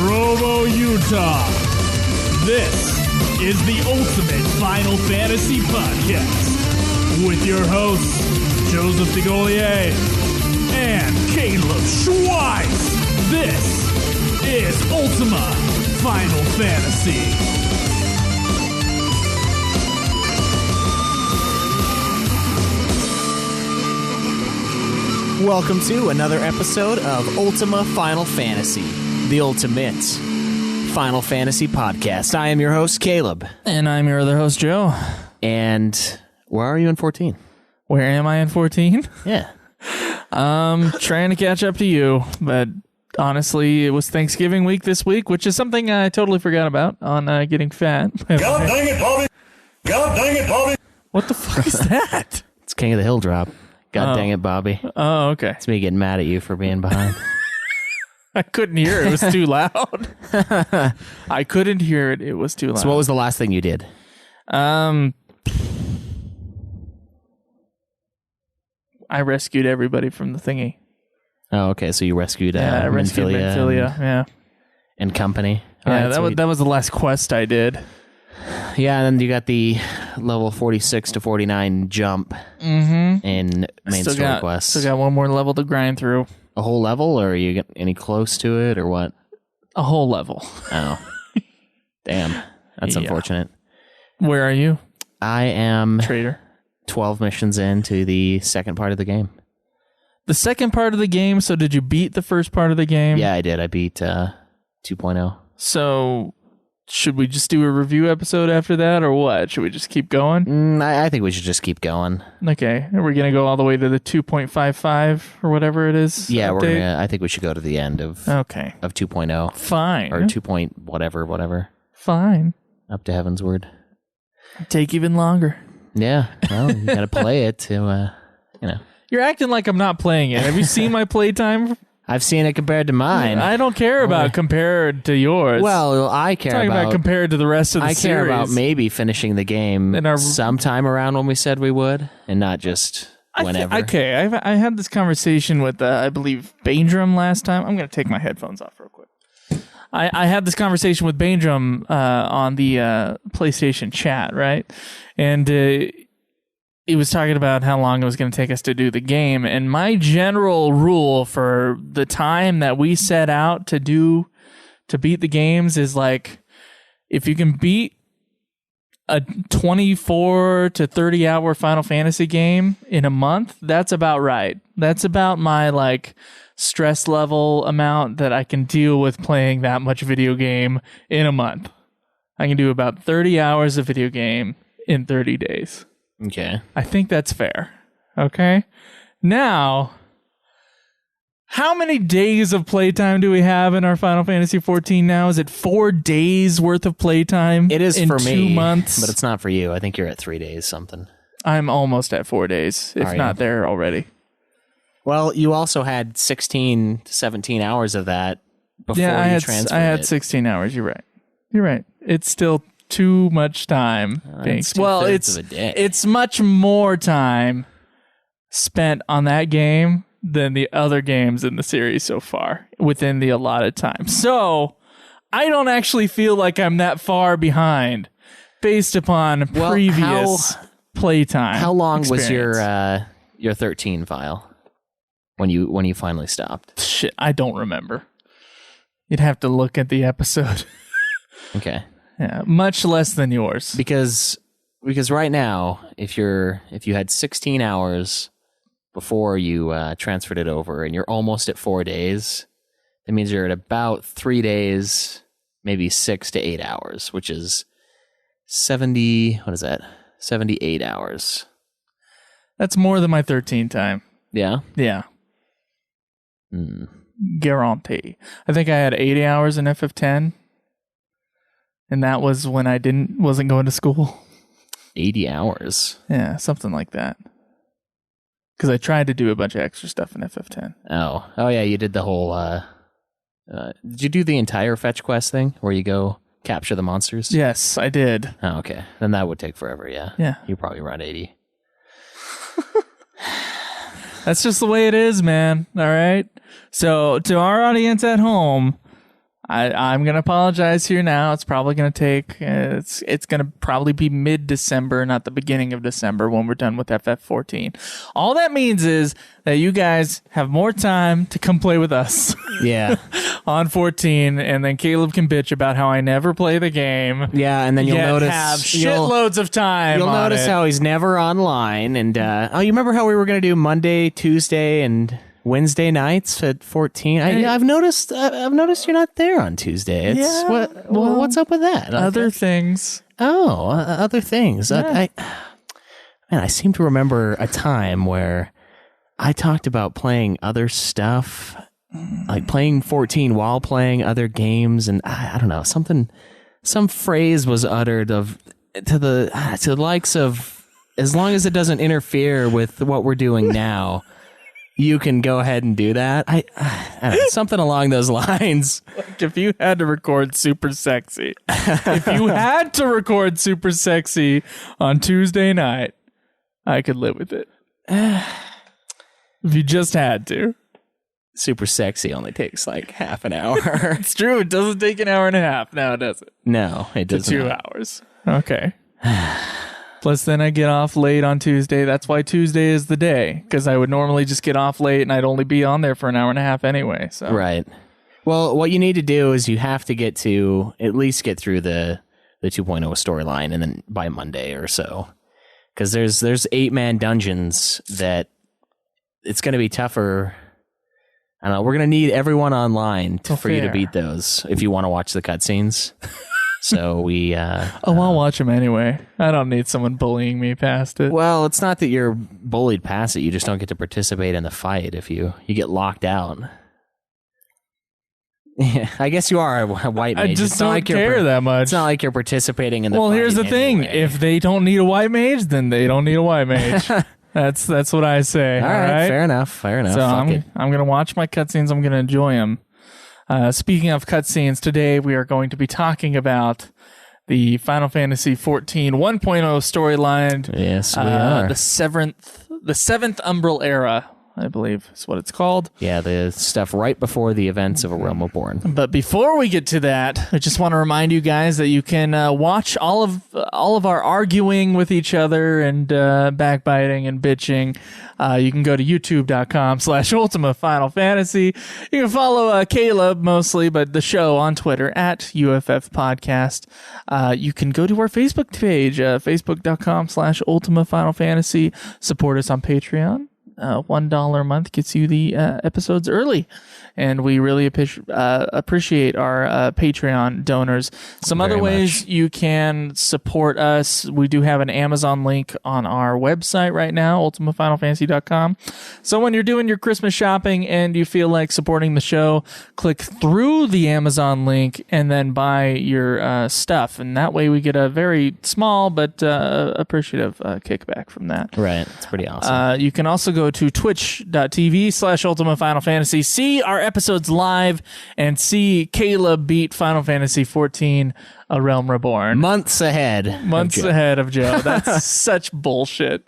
Provo, Utah. This is the ultimate Final Fantasy podcast with your hosts, Joseph DeGolier and Caleb Schweiss. This is Ultima Final Fantasy. Welcome to another episode of Ultima Final Fantasy, the ultimate Final Fantasy podcast. I am your host, Caleb. And I'm your other host, Joe. And where are you in 14? Where am I in 14? Yeah. Trying to catch up to you, but honestly, it was Thanksgiving week this week, which is something I totally forgot about on getting fat. God dang it, Bobby! God dang it, Bobby! What the fuck is that? It's King of the Hill drop. God dang it, Bobby. Oh, okay. It's me getting mad at you for being behind. I couldn't hear it. It was too loud. I couldn't hear it. It was too loud. So what was the last thing you did? I rescued everybody from the thingy. Oh, okay. So you rescued I rescued Minfilia. Yeah. And company. Yeah, Right, that was the last quest I did. Yeah, and then you got the level 46 to 49 jump in main story quests. Still got one more level to grind through. A whole level, or are you getting any close to it, or what? A whole level. Oh. Damn. That's unfortunate. Where are you? I am Traitor. 12 missions into the second part of the game. The second part of the game, so did you beat the first part of the game? Yeah, I did. I beat 2.0. So should we just do a review episode after that, or what? Should we just keep going? I think we should just keep going. Okay. Are we going to go all the way to the 2.55 or whatever it is? Yeah, update? I think we should go to the end of 2.0. Fine. Or 2. Whatever. Fine. Up to Heaven's Word. Take even longer. Yeah. Well, you got to play it to, You're acting like I'm not playing it. Have you seen my playtime? I've seen it compared to mine. I don't care about compared to yours. Well, I care talking about compared to the rest of the series. I care about maybe finishing the game sometime around when we said we would, and not just whenever. Okay, I had this conversation with, I believe, Baindrum last time. I'm going to take my headphones off real quick. I had this conversation with Baindrum on the PlayStation chat, right? And he was talking about how long it was going to take us to do the game. And my general rule for the time that we set out to beat the games is like, if you can beat a 24 to 30 hour Final Fantasy game in a month, that's about right. That's about my like stress level amount that I can deal with playing that much video game in a month. I can do about 30 hours of video game in 30 days. Okay. I think that's fair. Okay. Now, how many days of playtime do we have in our Final Fantasy XIV now? Is it 4 days worth of playtime? It is in for me, 2 months? but it's not for you. I think you're at 3 days something. I'm almost at 4 days, if not there already. Well, you also had 16 to 17 hours of that before you transferred I had 16 hours. You're right. It's still too much time. It's much more time spent on that game than the other games in the series so far within the allotted time. So I don't actually feel like I'm that far behind based upon previous playtime. How long experience. was your 13 file when you finally stopped? Shit, I don't remember. You'd have to look at the episode. Okay. Yeah, much less than yours. Because right now, if you had 16 hours before you transferred it over, and you're almost at 4 days, that means you're at about 3 days, maybe 6 to 8 hours, which is 70. What is that? 78 hours. That's more than my 13 time. Yeah. Yeah. Guarantee. I think I had 80 hours in FF10. And that was when I wasn't going to school. 80 hours. Yeah, something like that. Because I tried to do a bunch of extra stuff in FF10. Oh yeah, you did the whole. Did you do the entire fetch quest thing where you go capture the monsters? Yes, I did. Oh, okay. Then that would take forever. Yeah. Yeah. You're probably around 80. That's just the way it is, man. All right. So to our audience at home, I'm gonna apologize here now. It's probably gonna take. It's gonna probably be mid-December, not the beginning of December, when we're done with FF14. All that means is that you guys have more time to come play with us. Yeah. On 14, and then Caleb can bitch about how I never play the game. Yeah, and then you'll notice have shitloads of time. You'll notice how he's never online. And you remember how we were going to do Monday, Tuesday, and Wednesday nights at 14? I've noticed you're not there on Tuesday. What's up with that? Other things. Oh, other things. Yeah. I seem to remember a time where I talked about playing other stuff, like playing 14 while playing other games, and I don't know, some phrase was uttered to the likes of, as long as it doesn't interfere with what we're doing now, you can go ahead and do that. I don't know, something along those lines. Like if you had to record Super Sexy, on Tuesday night, I could live with it. If you just had to. Super Sexy only takes like half an hour. It's true. It doesn't take an hour and a half now, does it? No, it doesn't. 2 hours. Okay. Plus, then I get off late on Tuesday. That's why Tuesday is the day, because I would normally just get off late and I'd only be on there for an hour and a half anyway. So right. Well, what you need to do is you have to at least get through the 2.0 storyline, and then by Monday or so, because there's 8-man dungeons that it's going to be tougher. I don't know. We're going to need everyone online for you to beat those if you want to watch the cutscenes. So we... I'll watch them anyway. I don't need someone bullying me past it. Well, it's not that you're bullied past it. You just don't get to participate in the fight if you get locked out. Yeah, I guess you are a white mage. I just don't care that much. It's not like you're participating in the fight. Well, here's the thing. If they don't need a white mage, then they don't need a white mage. That's what I say. All right, fair enough. So I'm gonna watch my cutscenes. I'm gonna enjoy them. Speaking of cutscenes, today we are going to be talking about the Final Fantasy XIV 1.0 storyline. Yes, we are. The Seventh Umbral Era, I believe is what it's called. Yeah, the stuff right before the events of A Realm Reborn. But before we get to that, I just want to remind you guys that you can watch all of our arguing with each other and backbiting and bitching. You can go to youtube.com/Ultima Final Fantasy. You can follow Caleb mostly, but the show on Twitter @UFF Podcast. You can go to our Facebook page, facebook.com/Ultima Final Fantasy. Support us on Patreon. $1 a month gets you the episodes early, and we really appreciate our Patreon donors. Some Very other ways much. you can support us: we do have an Amazon link on our website right now, ultimafinalfantasy.com. So when you're doing your Christmas shopping and you feel like supporting the show, click through the Amazon link and then buy your stuff, and that way we get a very small but appreciative kickback from that. Right, it's pretty awesome. You can also go to twitch.tv/Ultima Final Fantasy, see our episodes live, and see Caleb beat Final Fantasy XIV A Realm Reborn. Months ahead Of Joe. That's such bullshit.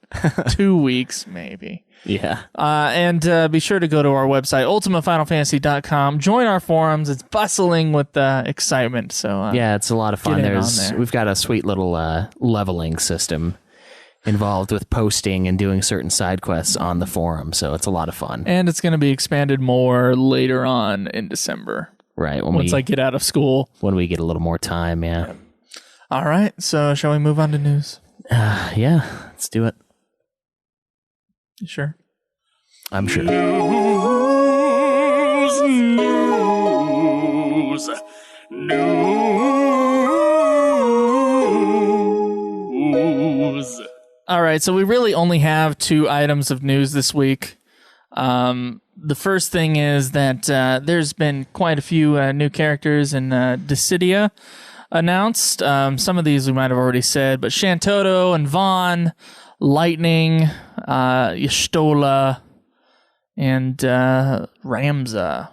2 weeks, maybe. Yeah. And be sure to go to our website, ultimafinalfantasy.com. Join our forums. It's bustling with excitement. So yeah, it's a lot of fun. get in on there. We've got a sweet little leveling system involved with posting and doing certain side quests on the forum, so it's a lot of fun. And it's going to be expanded more later on in December. Right, Once I get out of school. when we get a little more time, yeah. All right, so shall we move on to news? Yeah, let's do it. You sure? I'm sure. News. All right, so we really only have 2 items of news this week. The first thing is that there's been quite a few new characters in Dissidia announced. Some of these we might have already said, but Shantoto and Vaughn, Lightning, Y'shtola, and Ramza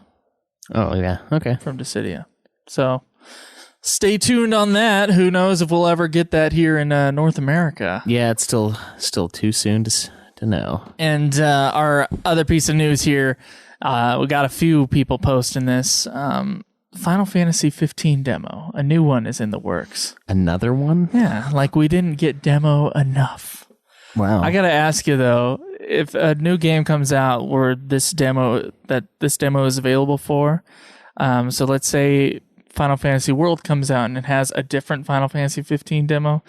Oh, yeah, okay. from Dissidia. So stay tuned on that. Who knows if we'll ever get that here in North America. Yeah, it's still too soon to know. And our other piece of news here, we got a few people posting this. Final Fantasy XV demo. A new one is in the works. Another one? Yeah, like we didn't get demo enough. Wow. I gotta ask you though, if a new game comes out where this demo is available for, so let's say Final Fantasy World comes out and it has a different Final Fantasy 15 demo,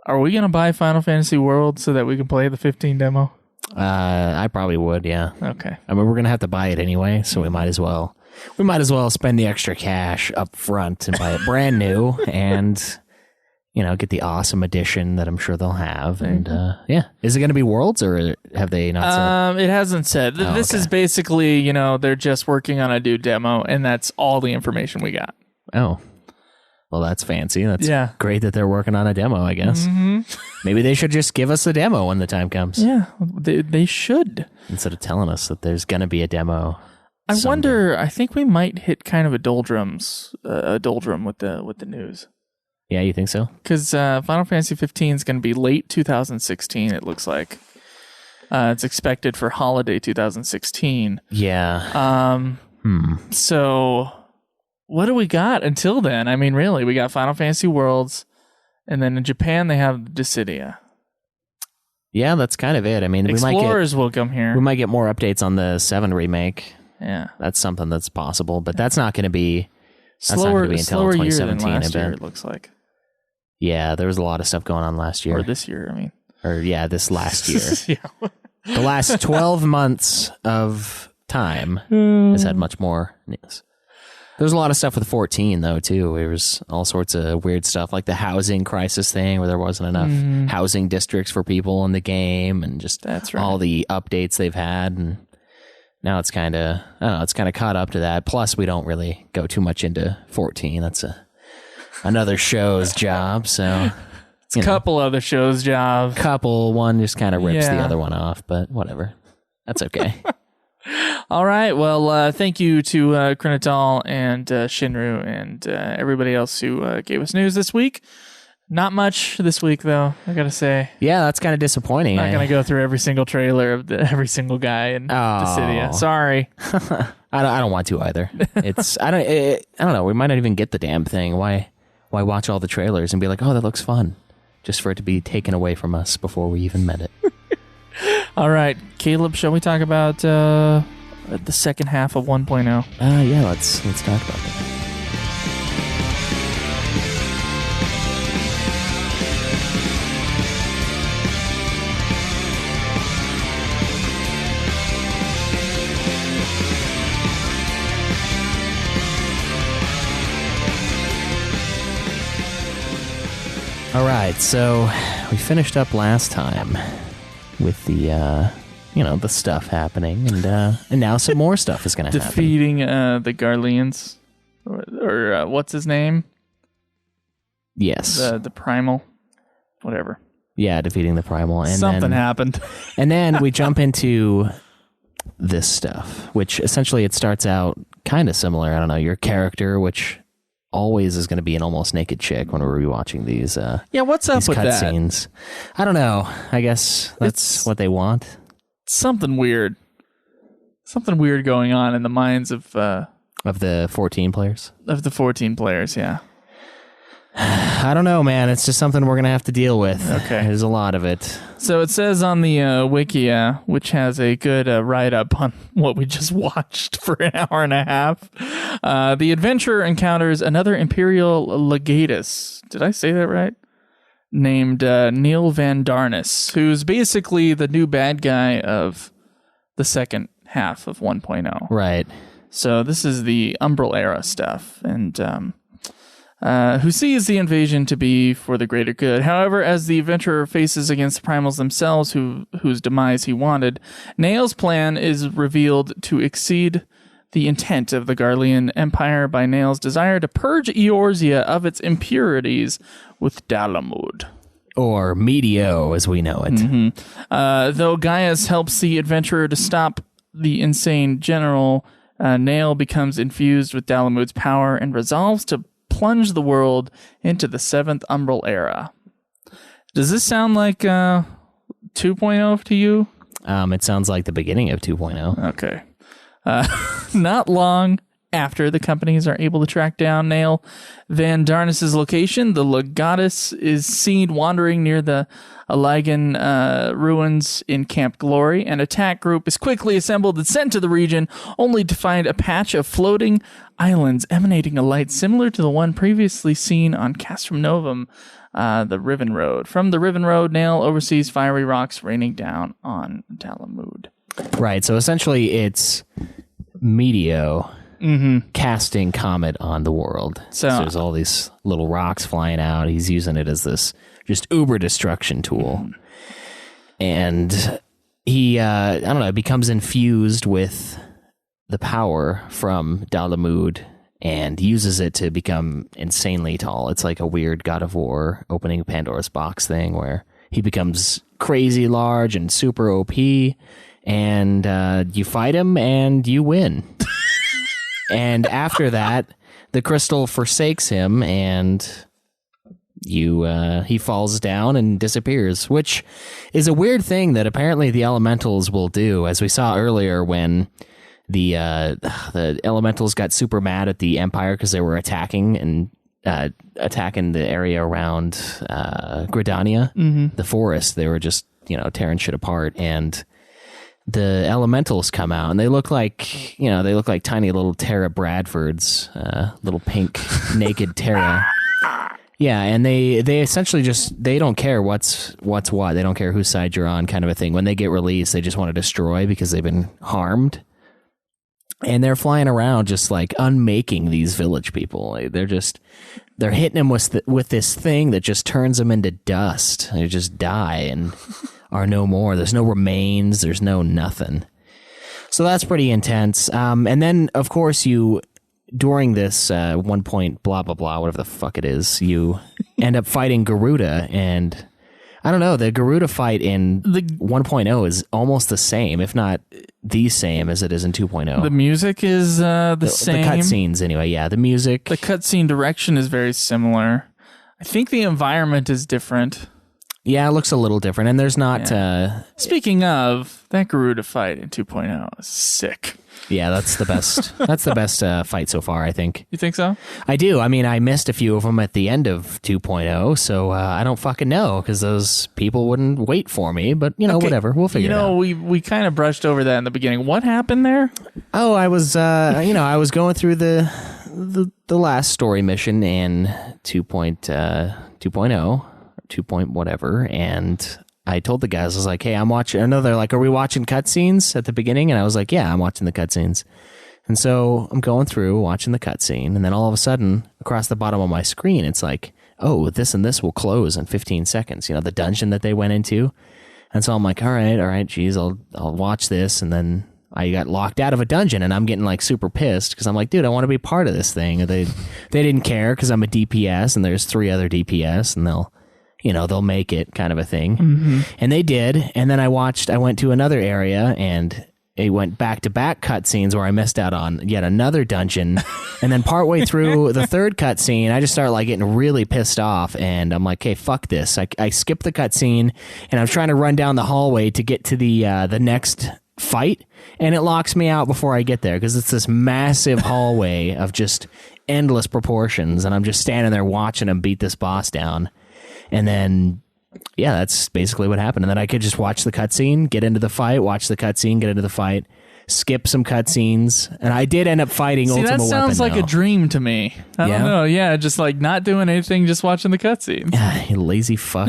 are we gonna buy Final Fantasy World so that we can play the 15 demo? I probably would, yeah. Okay. I mean, we're gonna have to buy it anyway, so we might as well spend the extra cash up front and buy it brand new and, get the awesome edition that I'm sure they'll have. And yeah, is it going to be Worlds or have they not said? It hasn't said. This is basically, they're just working on a new demo, and that's all the information we got. Oh, well, that's fancy. That's Yeah. great that they're working on a demo, I guess. Mm-hmm. Maybe they should just give us a demo when the time comes. Yeah, they should. Instead of telling us that there's going to be a demo. I someday. wonder. I think we might hit kind of a doldrum with the news. Yeah, you think so? Because Final Fantasy 15 is going to be late 2016. It looks like it's expected for holiday 2016. Yeah. So what do we got until then? I mean, really, we got Final Fantasy Worlds, and then in Japan they have Dissidia. Yeah, that's kind of it. I mean, Explorers will come here. we might get more updates on the 7 remake. Yeah, That's something that's possible, but that's not going to be slower until year than 2017. last year. It looks like, Yeah, there was a lot of stuff going on last year. or this year. I mean, This last year. yeah. The last 12 months of time has had much more news. There's a lot of stuff with 14, though, too. There was all sorts of weird stuff, like the housing crisis thing, where there wasn't enough housing districts for people in the game, and just That's right. all the updates they've had. And now it's kind of, I don't know, it's kind of caught up to that. Plus, we don't really go too much into 14. That's another show's job, so... It's a couple other shows' job. One just kind of rips the Yeah. other one off, but whatever. That's okay. All right. Well, thank you to Krinatal and Shinru and everybody else who gave us news this week. Not much this week, though, I gotta say. Yeah, that's kind of disappointing. Not gonna go through every single trailer of every single guy in Dissidia. Sorry. I don't want to either. I don't know. We might not even get the damn thing. Why watch all the trailers and be like, oh, that looks fun, just for it to be taken away from us before we even met it? All right, Caleb, shall we talk about the second half of 1.0? Yeah, let's talk about that. All right, so we finished up last time with the the stuff happening, and now some more stuff is going to happen. Defeating the Garleans, or what's his name? Yes. The primal, whatever. Yeah, defeating the primal, and Something happened. And then we jump into this stuff, which essentially it starts out kind of similar. I don't know, your character, which always is going to be an almost naked chick when we're rewatching these. Yeah, what's up these with that? cutscenes. I don't know. I guess that's what they want. Something weird going on in the minds of the 14 players. Of the 14 players, yeah. I don't know, man. It's just something we're going to have to deal with. Okay. There's a lot of it. So it says on the Wikia, which has a good write-up on what we just watched for an hour and a half, the adventurer encounters another Imperial legatus. Did I say that right? Named Neil Van Darnus, who's basically the new bad guy of the second half of 1.0. Right. So this is the Umbral Era stuff, and who sees the invasion to be for the greater good. However, as the adventurer faces against the primals themselves, whose demise he wanted, Nail's plan is revealed to exceed the intent of the Garlean Empire by Nail's desire to purge Eorzia of its impurities with Dalamud. Or Meteo, as we know it. Though Gaius helps the adventurer to stop the insane general, Nail becomes infused with Dalamud's power and resolves to plunge the world into the Seventh Umbral Era. Does this sound like 2.0 to you? It sounds like the beginning of 2.0. Okay. Not long After the companies are able to track down Nail Van Darnus's location, the Legatus is seen wandering near the Aligan ruins in Camp Glory. An attack group is quickly assembled and sent to the region, only to find a patch of floating islands emanating a light similar to the one previously seen on Castrum Novum, the Riven Road. From the Riven Road, Nail oversees fiery rocks raining down on Dalamud. Right, so essentially it's Meteo casting Comet on the world. So there's all these little rocks flying out. He's using it as this just uber destruction tool. And he, I don't know, becomes infused with the power from Dalamud and uses it to become insanely tall. It's like a weird God of War opening Pandora's box thing where he becomes crazy large and super OP, and you fight him and you win. And after that, the crystal forsakes him, and he falls down and disappears, which is a weird thing that apparently the elementals will do, as we saw earlier when the elementals got super mad at the Empire because they were attacking the area around Gridania, the forest. They were just tearing shit apart, and the elementals come out, and they look like tiny little Tara Bradfords, little pink naked Tara. Yeah, and they essentially they don't care what's what. They don't care whose side you're on, kind of a thing. When they get released, they just want to destroy because they've been harmed. And they're flying around just like unmaking these village people. They're hitting them with this thing that just turns them into dust. They just die and are no more. There's no remains. There's no nothing. So that's pretty intense. And then, of course, during this 1 point blah, blah, blah, whatever the fuck it is, you end up fighting Garuda. And I don't know, the Garuda fight in 1.0 is almost the same, if not the same as it is in 2.0. The music is the same. The cutscenes, anyway. Yeah, the music. The cutscene direction is very similar. I think the environment is different. Yeah, it looks a little different, and there's not... Speaking of, that Garuda fight in 2.0 is sick. Yeah, that's the best. That's the best fight so far, I think. You think so? I do. I mean, I missed a few of them at the end of 2.0, so I don't fucking know, because those people wouldn't wait for me, but, whatever. We'll figure it out. We kind of brushed over that in the beginning. What happened there? Oh, I was, I was going through the last story mission in 2.0, 2 point whatever, and I told the guys, I was like, hey, I'm watching. I know they're like, are we watching cutscenes at the beginning? And I was like, yeah, I'm watching the cutscenes. And so I'm going through watching the cutscene, and then all of a sudden, across the bottom of my screen, it's like, oh, this and this will close in 15 seconds. The dungeon that they went into. And so I'm like, all right, geez, I'll watch this. And then I got locked out of a dungeon, and I'm getting like super pissed because I'm like, dude, I want to be part of this thing. They didn't care because I'm a DPS, and there's 3 other DPS, and they'll make it, kind of a thing. Mm-hmm. And they did. And then I went to another area, and it went back-to-back cutscenes where I missed out on yet another dungeon. And then partway through the third cutscene, I just started like getting really pissed off, and I'm like, hey, fuck this. I skipped the cutscene, and I'm trying to run down the hallway to get to the next fight, and it locks me out before I get there because it's this massive hallway of just endless proportions, and I'm just standing there watching him beat this boss down. And then, yeah, that's basically what happened. And then I could just watch the cutscene, get into the fight, watch the cutscene, get into the fight, skip some cutscenes. And I did end up fighting Ultima Weapon. That sounds like a dream to me. I don't know. Yeah, just like not doing anything, just watching the cutscenes. You lazy fuck.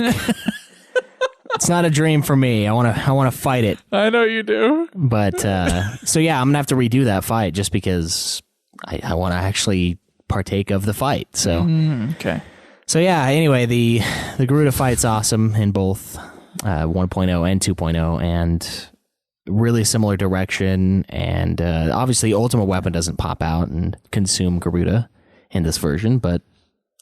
It's not a dream for me. I want to fight it. I know you do. But, so yeah, I'm going to have to redo that fight just because I want to actually partake of the fight. So, okay. So yeah, anyway, the Garuda fight's awesome in both 1.0 and 2.0, and really similar direction, and obviously Ultimate Weapon doesn't pop out and consume Garuda in this version, but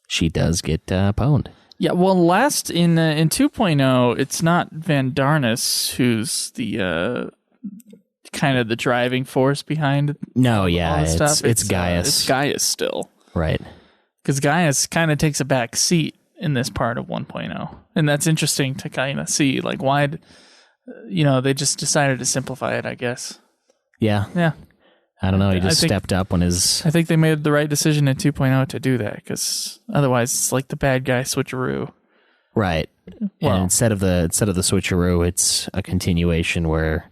she does get pwned. Yeah, well, last in 2.0, it's not Van Darnus who's the kind of the driving force behind all the stuff. It's Gaius. It's Gaius still. Right. Because Gaius kind of takes a back seat in this part of 1.0. And that's interesting to kind of see. Like, why, they just decided to simplify it, I guess. Yeah. Yeah. I don't know. He just I think- stepped up when his. I think they made the right decision in 2.0 to do that, because otherwise it's like the bad guy switcheroo. Right. Well- And instead of the switcheroo, it's a continuation where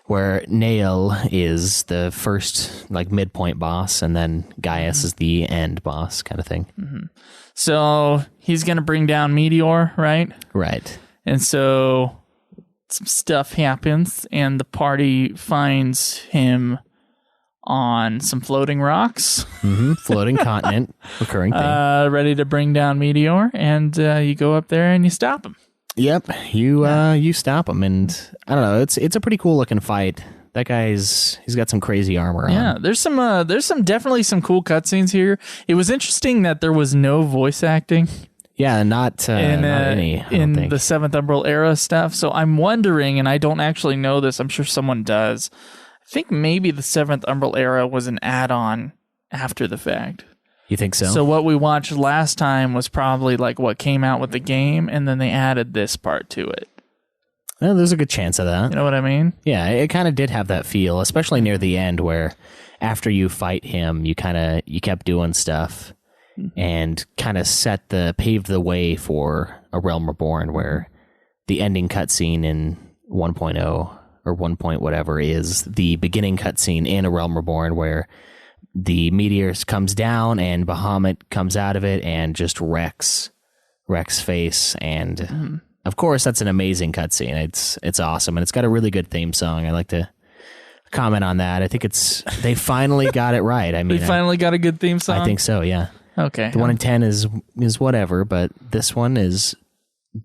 Nael is the first like midpoint boss, and then Gaius is the end boss kind of thing. So he's going to bring down Meteor, right? Right. And so some stuff happens, and the party finds him on some floating rocks, Floating continent, recurring thing. ready to bring down Meteor, and you go up there and you stop him. Yep, you stop him, and I don't know. It's a pretty cool looking fight. That he's got some crazy armor on. Yeah, there's some definitely some cool cutscenes here. It was interesting that there was no voice acting Yeah, not any. I don't in think. the Seventh Umbral Era stuff. So I'm wondering, and I don't actually know this. I'm sure someone does. I think maybe the Seventh Umbral Era was an add-on after the fact. You think so? So what we watched last time was probably like what came out with the game, and then they added this part to it. Well, there's a good chance of that. You know what I mean? Yeah, it kind of did have that feel, especially near the end, where after you fight him, you kept doing stuff and kind of paved the way for A Realm Reborn, where the ending cutscene in 1.0 or 1 point whatever is the beginning cutscene in A Realm Reborn, where the meteor comes down and Bahamut comes out of it and just wrecks face. And of course, that's an amazing cutscene. It's awesome, and it's got a really good theme song. I like to comment on that. I think they finally got it right. I mean, They finally got a good theme song? I think so. Yeah. Okay. The 1 in 10 is whatever, but this one is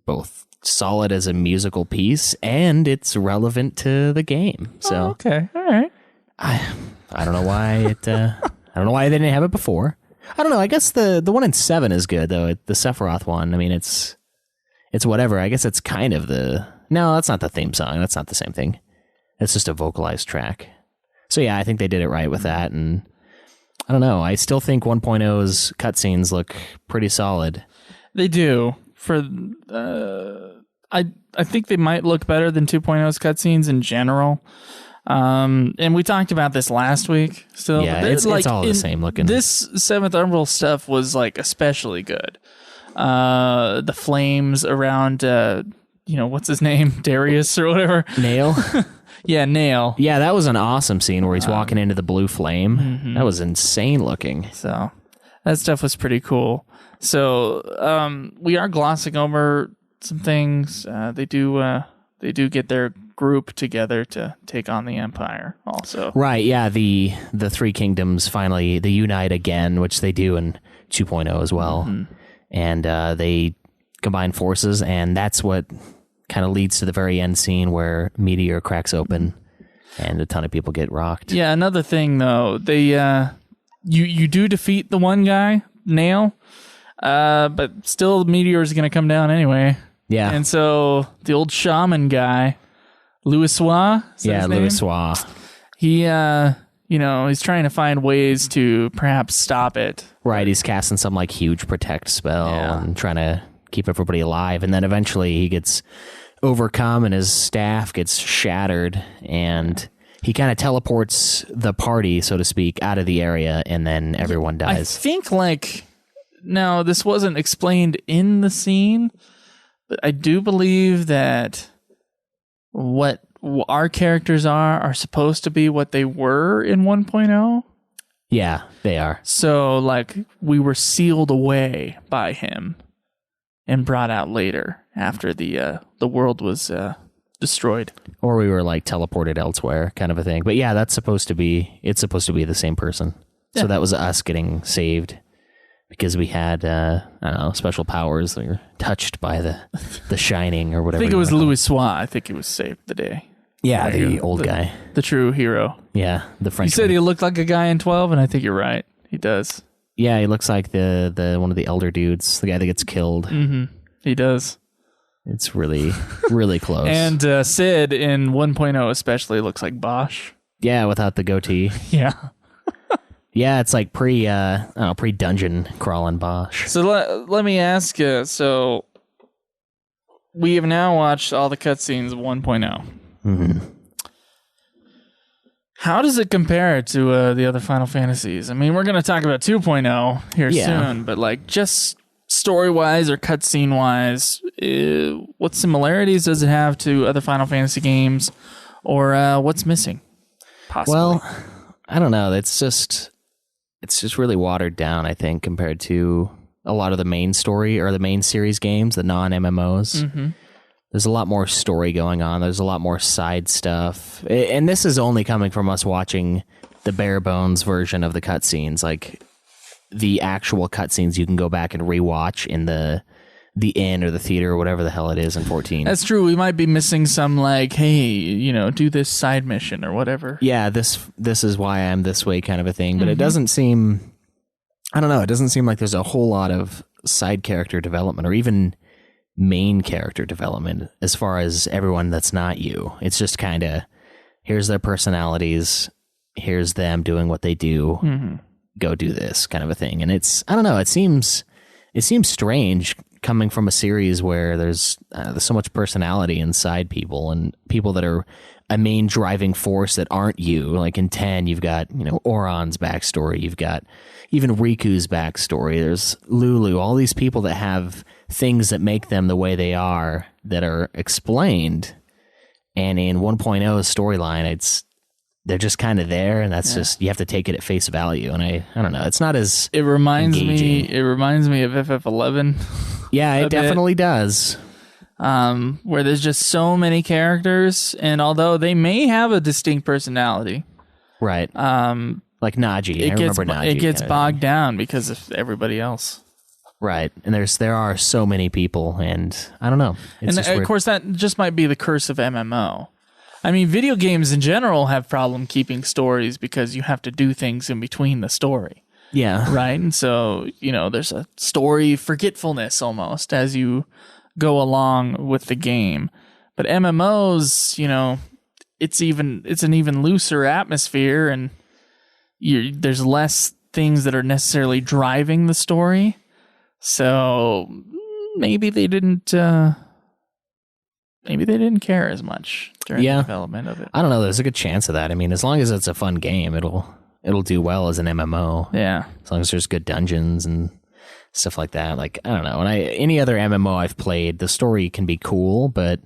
both solid as a musical piece and it's relevant to the game. So Oh, okay. All right. I don't know why I don't know why they didn't have it before. I don't know. I guess the 1 in 7 is good though. The Sephiroth one. I mean, it's whatever. I guess it's kind of no, that's not the theme song. That's not the same thing. It's just a vocalized track. So yeah, I think they did it right with that, and I don't know. I still think 1.0's cutscenes look pretty solid. They do. I think they might look better than 2.0's cutscenes in general. And we talked about this last week. Still, Yeah, but it's all the same looking. This Seventh Umbral stuff was like especially good. The flames around, what's his name, Darius or whatever. Nail? Yeah, Nail. Yeah, that was an awesome scene where he's walking into the blue flame. That was insane looking. So that stuff was pretty cool. So we are glossing over some things. They do get their group together to take on the Empire also. Right, yeah, the three kingdoms finally they unite again, which they do in 2.0 as well. And they combine forces, and that's what kind of leads to the very end scene where Meteor cracks open and a ton of people get rocked. Yeah, another thing though, they you do defeat the one guy, Nail, but still Meteor is going to come down anyway. Yeah. And so the old shaman guy, Louisoix, Louisoix. He he's trying to find ways to perhaps stop it. Right, he's casting some like huge protect spell and trying to keep everybody alive, and then eventually he gets overcome and his staff gets shattered, and he kind of teleports the party, so to speak, out of the area, and then everyone dies. I think now this wasn't explained in the scene, but I do believe that what our characters are supposed to be what they were in 1.0. Yeah, they are. So we were sealed away by him and brought out later after the world was destroyed. Or we were teleported elsewhere, kind of a thing. But yeah, it's supposed to be the same person. Yeah. So that was us getting saved because we had special powers. We were touched by the shining or whatever. I think it was Louisoix. I think he was saved the day. Yeah, the old guy. The true hero. Yeah, the French. You said he looked like a guy in 12, and I think you're right. He does. Yeah, he looks like the one of the elder dudes, the guy that gets killed. Mm-hmm. He does. It's really, really close. And Sid in 1.0 especially looks like Bosch. Yeah, without the goatee. Yeah. Yeah, it's like pre-dungeon crawling Bosch. So let me ask you, so we have now watched all the cutscenes of 1.0. Mm-hmm. How does it compare to the other Final Fantasies? I mean, we're going to talk about 2.0 here soon, but like just story-wise or cutscene-wise, what similarities does it have to other Final Fantasy games, or what's missing? Possibly. Well, I don't know. It's just really watered down, I think, compared to a lot of the main story or the main series games, the non-MMOs. Mm-hmm. There's a lot more story going on. There's a lot more side stuff. And this is only coming from us watching the bare bones version of the cutscenes. Like, the actual cutscenes you can go back and rewatch in the inn or the theater or whatever the hell it is in 14. That's true. We might be missing some, like, hey, do this side mission or whatever. Yeah, this is why I'm this way kind of a thing. But it doesn't seem... I don't know. It doesn't seem like there's a whole lot of side character development or even main character development as far as everyone that's not you. It's just kind of, here's their personalities, here's them doing what they do, go do this kind of a thing. And it's, I don't know, it seems strange coming from a series where there's so much personality inside people and people that are a main driving force that aren't you. Like in 10, you've got, Oron's backstory, you've got even Riku's backstory, there's Lulu, all these people that have things that make them the way they are that are explained. And in 1.0's storyline, they're just kind of there, and that's just, you have to take it at face value. And I don't know, it's not as it reminds engaging. me of FF11. Yeah, it definitely does. Where there's just so many characters, and although they may have a distinct personality, right? Like Naji, I remember Naji. It gets bogged down because of everybody else. Right, and there are so many people, and I don't know. And of course, that just might be the curse of MMO. I mean, video games in general have problem keeping stories because you have to do things in between the story. Yeah. Right? And so, there's a story forgetfulness almost as you go along with the game. But MMOs, it's an even looser atmosphere, and there's less things that are necessarily driving the story. So maybe they didn't care as much during the development of it. I don't know. There's a good chance of that. I mean, as long as it's a fun game, it'll do well as an MMO. Yeah. As long as there's good dungeons and stuff like that. Like, I don't know. Any other MMO I've played, the story can be cool, but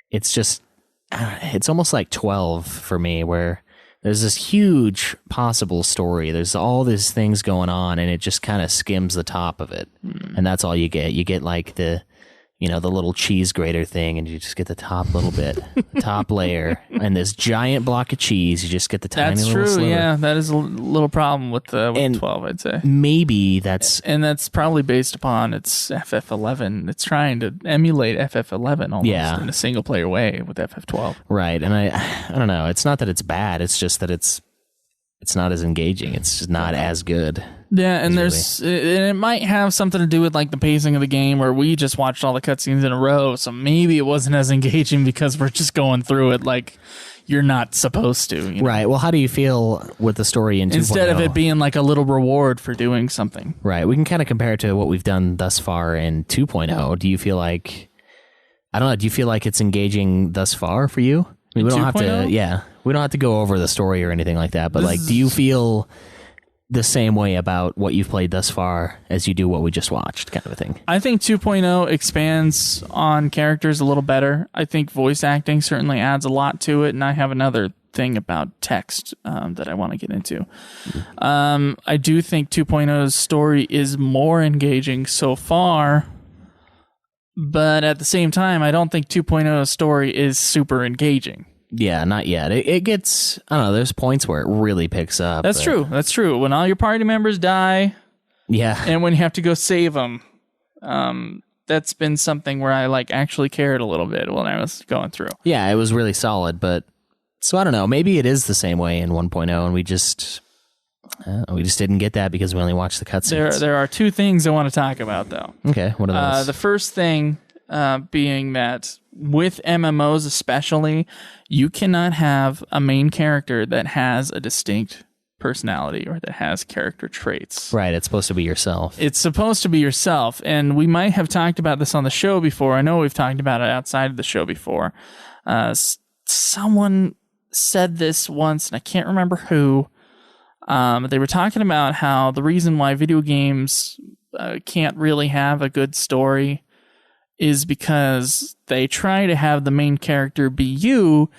it's just, it's almost like 12 for me, where there's this huge possible story. There's all these things going on, and it just kind of skims the top of it. And that's all you get. You get like the little cheese grater thing, and you just get the top little bit, the top layer, and this giant block of cheese. You just get the tiny little sliver. That's true, yeah. That is a little problem with 12, I'd say. Maybe that's... And that's probably based upon its FF11. It's trying to emulate FF11 almost in a single-player way with FF12. Right, and I don't know. It's not that it's bad. It's just that it's not as engaging. It's just not as good. Yeah, and it might have something to do with like the pacing of the game, where we just watched all the cutscenes in a row, so maybe it wasn't as engaging because we're just going through it like you're not supposed to. Right. Well, how do you feel with the story in 2.0? Instead of it being like a little reward for doing something. Right. We can kind of compare it to what we've done thus far in 2.0. Do you feel like, I don't know, do you feel like it's engaging thus far for you? I mean, we don't have to, we don't have to go over the story or anything like that, but do you feel the same way about what you've played thus far as you do what we just watched, kind of a thing? I think 2.0 expands on characters a little better. I think voice acting certainly adds a lot to it, and I have another thing about text that I want to get into. I do think 2.0's story is more engaging so far, but at the same time, I don't think 2.0's story is super engaging. Yeah, not yet. It gets, I don't know, there's points where it really picks up. That's true. When all your party members die, and when you have to go save them, that's been something where I actually cared a little bit when I was going through. Yeah, it was really solid, but so I don't know, maybe it is the same way in 1.0, and we just didn't get that because we only watched the cutscenes. There are two things I want to talk about, though. Okay, what are those? The first thing being that with MMOs especially, you cannot have a main character that has a distinct personality or that has character traits. Right, it's supposed to be yourself. It's supposed to be yourself, and we might have talked about this on the show before. I know we've talked about it outside of the show before. Someone said this once, and I can't remember who. They were talking about how the reason why video games can't really have a good story is because they try to have the main character be you,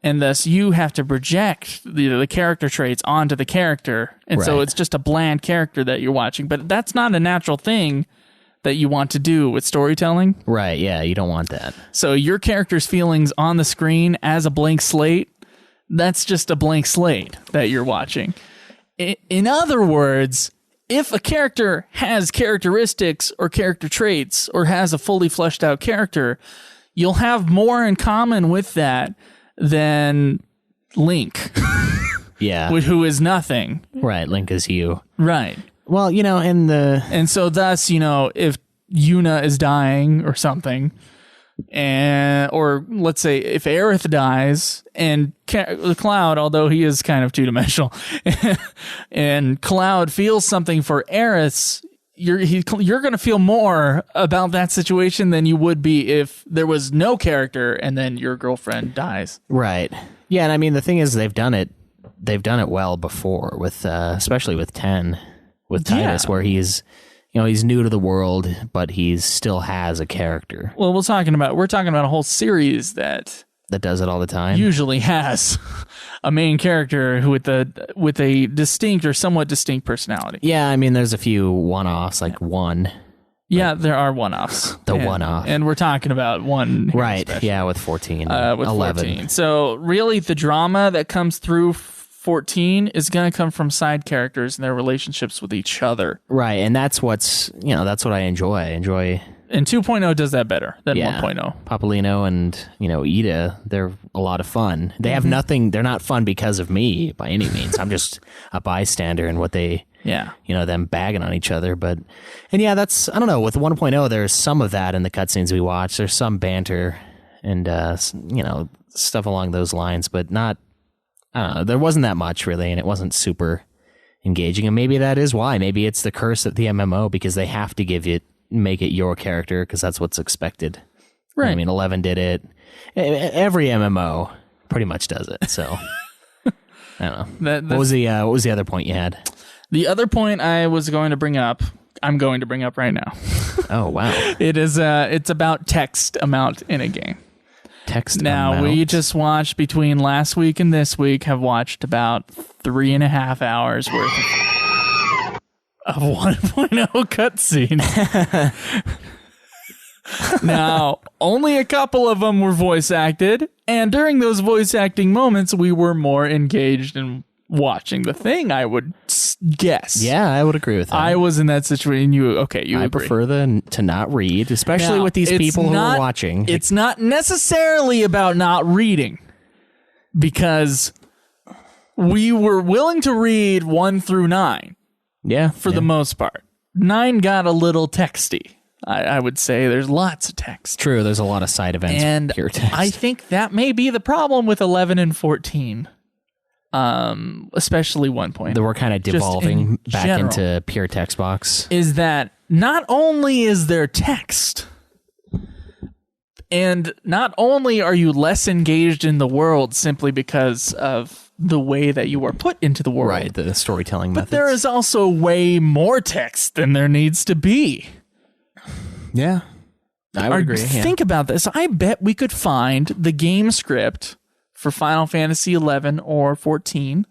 and thus you have to project the character traits onto the character. And so it's just a bland character that you're watching. But that's not a natural thing that you want to do with storytelling. Right, yeah, you don't want that. So your character's feelings on the screen as a blank slate, that's just a blank slate that you're watching. In other words, if a character has characteristics or character traits or has a fully fleshed out character, you'll have more in common with that than Link. Yeah. Who is nothing. Right, Link is you. Right. Well, And so thus, if Yuna is dying or something, or let's say if Aerith dies and Cloud, although he is kind of two-dimensional, and Cloud feels something for Aerith, you're going to feel more about that situation than you would be if there was no character and then your girlfriend dies. Right. Yeah, and I mean the thing is they've done it well before with especially with 10 with Titus, where he's he's new to the world, but he still has a character. Well, we're talking about a whole series that does it all the time. Usually has a main character who with a distinct or somewhat distinct personality. Yeah, I mean there's a few one-offs, like one. Yeah, there are one-offs. One-off. And we're talking about one. Right, especially. yeah, with 14. With 11. 14. So really the drama that comes through 14 is going to come from side characters and their relationships with each other. Right, and that's that's what I enjoy. And 2.0 does that better than 1.0. Papolino and, Ida, they're a lot of fun. They have nothing, they're not fun because of me by any means. I'm just a bystander in what they, them bagging on each other. But, and yeah, that's, I don't know, with 1.0, there's some of that in the cutscenes we watch. There's some banter and, stuff along those lines, but not, I don't know, there wasn't that much really, and it wasn't super engaging. And maybe that is why. Maybe it's the curse of the MMO because they have to make it your character because that's what's expected. Right. I mean, 11 did it. Every MMO pretty much does it. So I don't know. What was the other point you had? The other point I was going to bring up, I'm going to bring up right now. Oh wow! It's about text amount in a game. Text now amount. We just watched between last week and this week have watched about 3.5 hours worth of 1.0 cutscene. Now, only a couple of them were voice acted, and during those voice acting moments, we were more engaged in watching the thing, I would guess. Yeah, I would agree with that. I was in that situation. You I agree. prefer to not read, especially with these people who are watching. It's not necessarily about not reading, because we were willing to read 1 through 9. Yeah, for the most part. 9 got a little texty. I would say there's lots of text. True, there's a lot of side events. And pure text. I think that may be the problem with 11 and 14. Especially 1.0. That we're kind of devolving back into pure text box. Is that not only is there text, and not only are you less engaged in the world simply because of the way that you are put into the world. Right, the storytelling methods. But there is also way more text than there needs to be. Yeah. I would agree. Think about this. I bet we could find the game script for Final Fantasy XI or 14,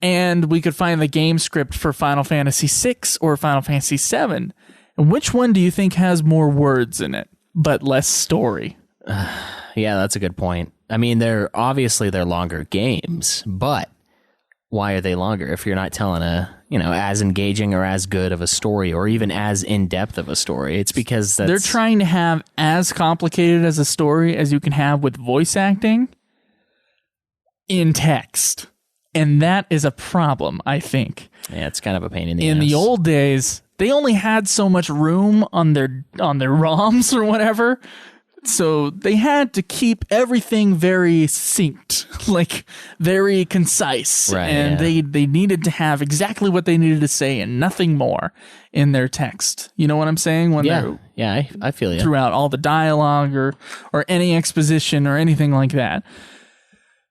and we could find the game script for Final Fantasy VI or Final Fantasy VII. And which one do you think has more words in it, but less story? Yeah, that's a good point. I mean, they're longer games, but why are they longer if you're not telling as engaging or as good of a story or even as in-depth of a story? It's because they're trying to have as complicated as a story as you can have with voice acting in text. And that is a problem, I think. Yeah, it's kind of a pain in the ass. In the old days, they only had so much room on their ROMs or whatever. So they had to keep everything very succinct, like very concise. Right, and they needed to have exactly what they needed to say and nothing more in their text. You know what I'm saying? I feel you. Throughout all the dialogue or any exposition or anything like that.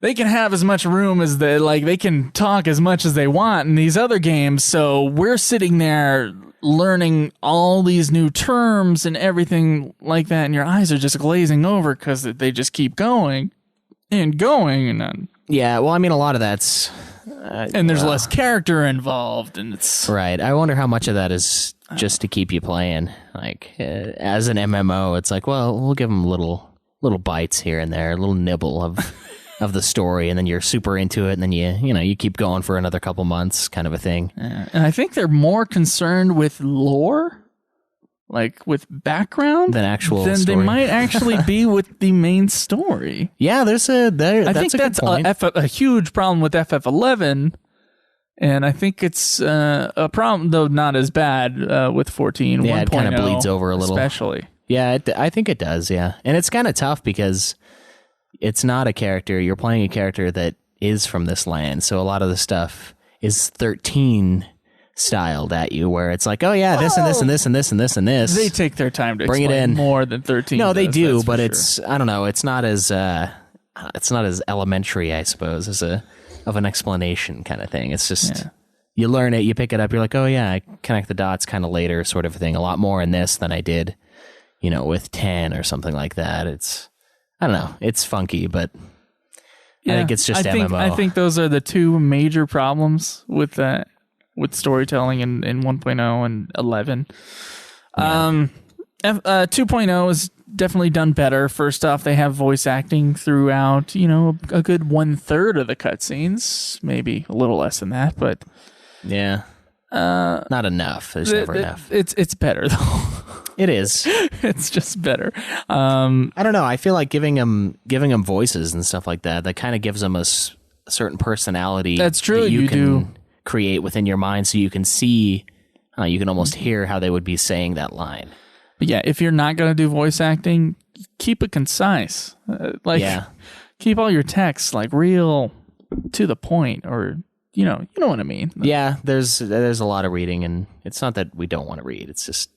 they can have as much room as they can talk as much as they want in these other games. So we're sitting there learning all these new terms and everything like that, and your eyes are just glazing over because they just keep going and going. And then, Yeah, well, I mean, a lot of that's... and there's less character involved, and it's... Right. I wonder how much of that is just to keep you playing. Like, as an MMO, it's like, well, we'll give them little bites here and there, a little nibble of the story, and then you're super into it, and then you keep going for another couple months, kind of a thing. And I think they're more concerned with lore, like with background, Than actual than story. they might actually be with the main story. Yeah, I think that's a huge problem with FF11, and I think it's a problem, though not as bad with 14. Yeah, it kind of 1.0 bleeds over a little. especially. Yeah, I think it does, yeah. And it's kind of tough because it's not a character. You're playing a character that is from this land, so a lot of the stuff is 13 styled at you, where it's like, oh yeah, this and this and this and this and this and this. They take their time to Bring it explain in. more than 13. No, they does, do, that's for but sure. it's, I don't know, it's not as elementary, I suppose, as of an explanation kind of thing. It's just you learn it, you pick it up, you're like, oh yeah, I connect the dots kind of later, sort of thing. A lot more in this than I did, with 10 or something like that. It's, I don't know, it's funky, but I think it's just MMO. I think those are the two major problems with storytelling in 1.0 and 11. 2.0 is definitely done better. First off, they have voice acting throughout, a good 1/3 of the cutscenes, maybe a little less than that, but yeah, not enough. There's never enough. It's better though. It is. It's just better. I don't know. I feel like giving them voices and stuff like that kind of gives them a certain personality. That's true. That you can do create within your mind, so you can see, you can almost hear how they would be saying that line. But yeah, if you're not going to do voice acting, keep it concise. Keep all your texts real to the point, or you know what I mean. Yeah, there's a lot of reading, and it's not that we don't want to read. It just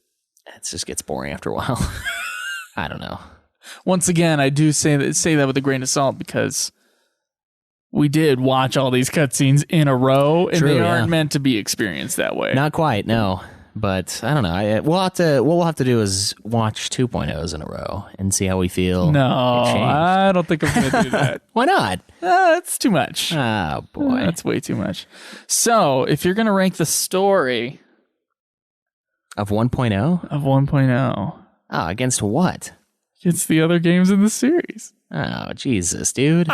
gets boring after a while. I don't know. Once again, I do say that with a grain of salt, because we did watch all these cutscenes in a row, and they aren't meant to be experienced that way. Not quite, no. But I don't know. What we'll have to do is watch 2.0s in a row and see how we feel. No, I don't think I'm going to do that. Why not? That's too much. Oh boy, that's way too much. So, if you're going to rank the story of 1.0, against what? It's the other games in the series. Oh, Jesus, dude.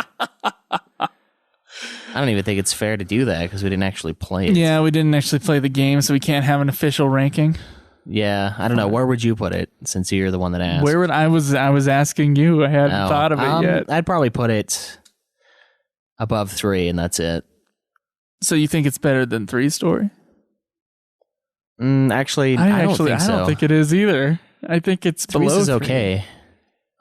I don't even think it's fair to do that because we didn't actually play it. Yeah, we didn't actually play the game, so we can't have an official ranking. Yeah, I don't know. Where would you put it, since you're the one that asked? Where would I was asking you. I hadn't thought of it yet. I'd probably put it above 3, and that's it. So you think it's better than 3's story? Actually, I don't think so. I don't think it is either. I think it's below 3. Is okay.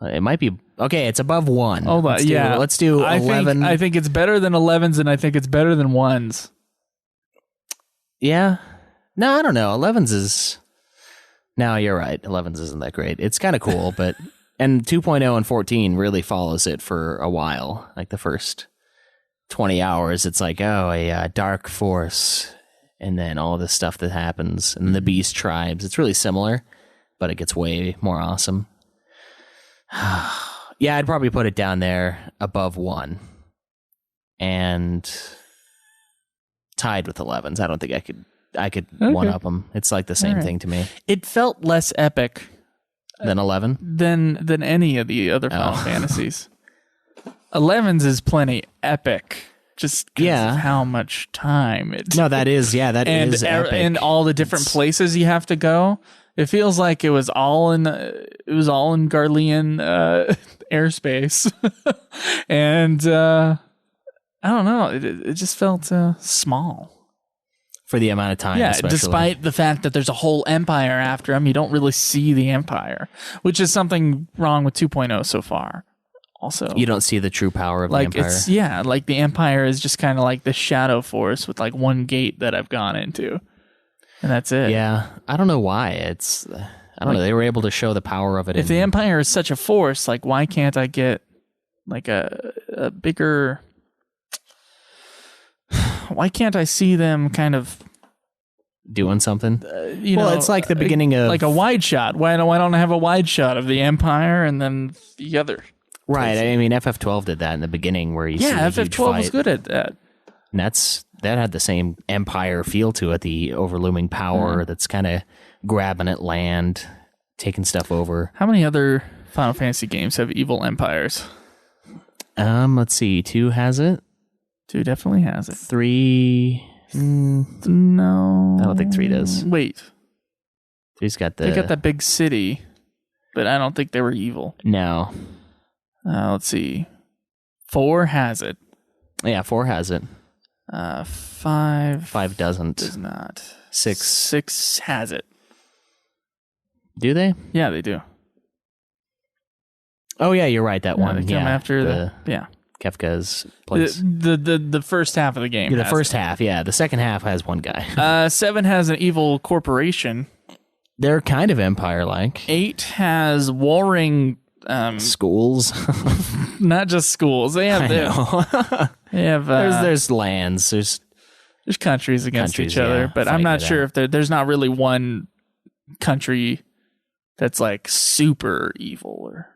It might be okay. It's above 1. Hold on, let's do 11. I think it's better than 11's, and I think it's better than 1's. Yeah. No, I don't know. 11's is. No, you're right. 11's isn't that great. It's kind of cool, but and 2.0 and 14 really follows it for a while. Like the first 20 hours, it's like, oh, a dark force, and then all this stuff that happens, and the beast tribes. It's really similar, but it gets way more awesome. Yeah, I'd probably put it down there above 1, and tied with 11's. I don't think I could one up them. It's like the same thing to me. It felt less epic than 11 than any of the other Final Fantasies. 11's is plenty epic. Just because of how much time it. No, that is is epic. And all the different places you have to go. It feels like it was all in Garlean airspace, and I don't know. It just felt small for the amount of time. Yeah, especially. despite the fact that there's a whole empire after him, you don't really see the empire, which is something wrong with 2.0 so far. Also, you don't see the true power of the empire. Like the empire is just kind of like the shadow force with like one gate that I've gone into. And that's it. Yeah. I don't know why. I don't know. They were able to show the power of it. If the Empire is such a force, why can't I get a bigger why can't I see them kind of doing something. Well, it's like the beginning of like a wide shot. Why don't I have a wide shot of the Empire and then the other? Right. places? I mean, FF12 did that in the beginning, where you see a huge FF12 was fight. good at that. And that had the same Empire feel to it, the overlooming power that's kind of grabbing at land, taking stuff over. How many other Final Fantasy games have evil empires? Let's see. 2 has it. 2 definitely has it. 3. No, I don't think 3 does. Wait, 3's got the. they got that big city, but I don't think they were evil. No. Let's see. 4 has it. Yeah, 4 has it. 5 doesn't. does not. 6 has it. Do they? Yeah, they do. Oh yeah, you're right. That Yeah, one. they come after the yeah. Kefka's place. The first half of the game. The has first it. half, yeah. The second half has one guy. 7 has an evil corporation. They're kind of Empire-like. 8 has warring. Schools. Not just schools. They have. They have. There's lands. There's countries against countries, each other, yeah, but I'm not fighting it sure out. if there's not really one country that's like super evil, or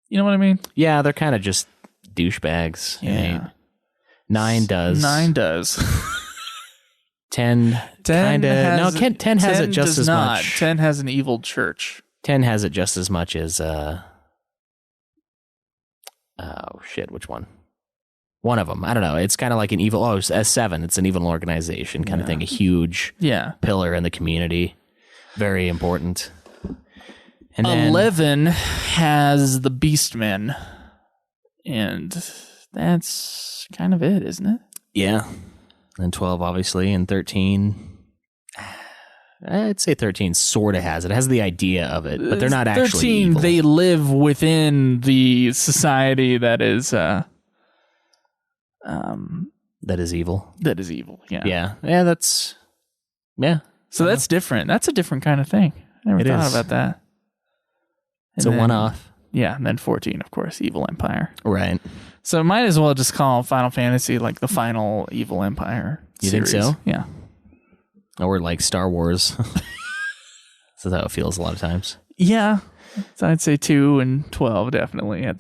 you know what I mean? Yeah, they're kind of just douchebags. Yeah. Right? 9 does. 9 does. 10 kind of. No, 10 has it just does as not. much. 10 has an evil church. 10 has it just as much as oh shit, which one? One of them. I don't know. It's kind of like an evil. Oh, it's S7. It's an evil organization kind of thing. A huge pillar in the community. Very important. And then 11 has the Beastmen, and that's kind of it, isn't it? yeah. And 12, obviously, and 13. I'd say 13 sort of has it. It has the idea of it, but they're not actually 13, evil. they live within the society that is That is evil. that is evil. Yeah. Yeah, that's... Yeah. So that's different. That's a different kind of thing. I never It thought is. about that. It's And a then- one-off. Yeah, and then 14, of course, Evil Empire. Right. So might as well just call Final Fantasy like the final Evil Empire You think series. so? Yeah. Or like Star Wars. That's how it feels a lot of times. Yeah. So I'd say 2 and 12 definitely have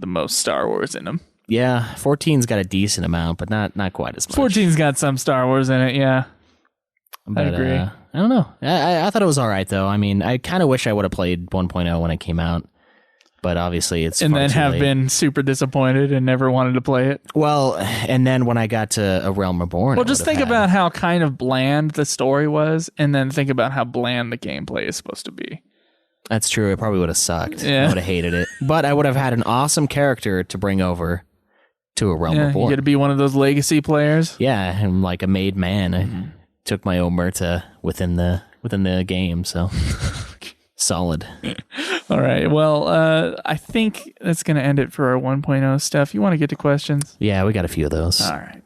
the most Star Wars in them. Yeah, 14's got a decent amount, but not quite as much. 14's got some Star Wars in it, yeah. But, agree. I don't know. I thought it was all right, though. I mean, I kind of wish I would have played 1.0 when it came out. But obviously it's And far then too have late. been super disappointed and never wanted to play it. Well, and then when I got to A Realm Reborn... Well, I just would've think had- about how kind of bland the story was, and then think about how bland the gameplay is supposed to be. That's true. It probably would have sucked. Yeah. I would have hated it. But I would have had an awesome character to bring over to A Realm Yeah, you Reborn. got to be one of those legacy players. Yeah, I'm like a made man. I took my Omerta within the game, so solid. All right. Well, I think that's going to end it for our 1.0 stuff. You want to get to questions? Yeah, we got a few of those. All right.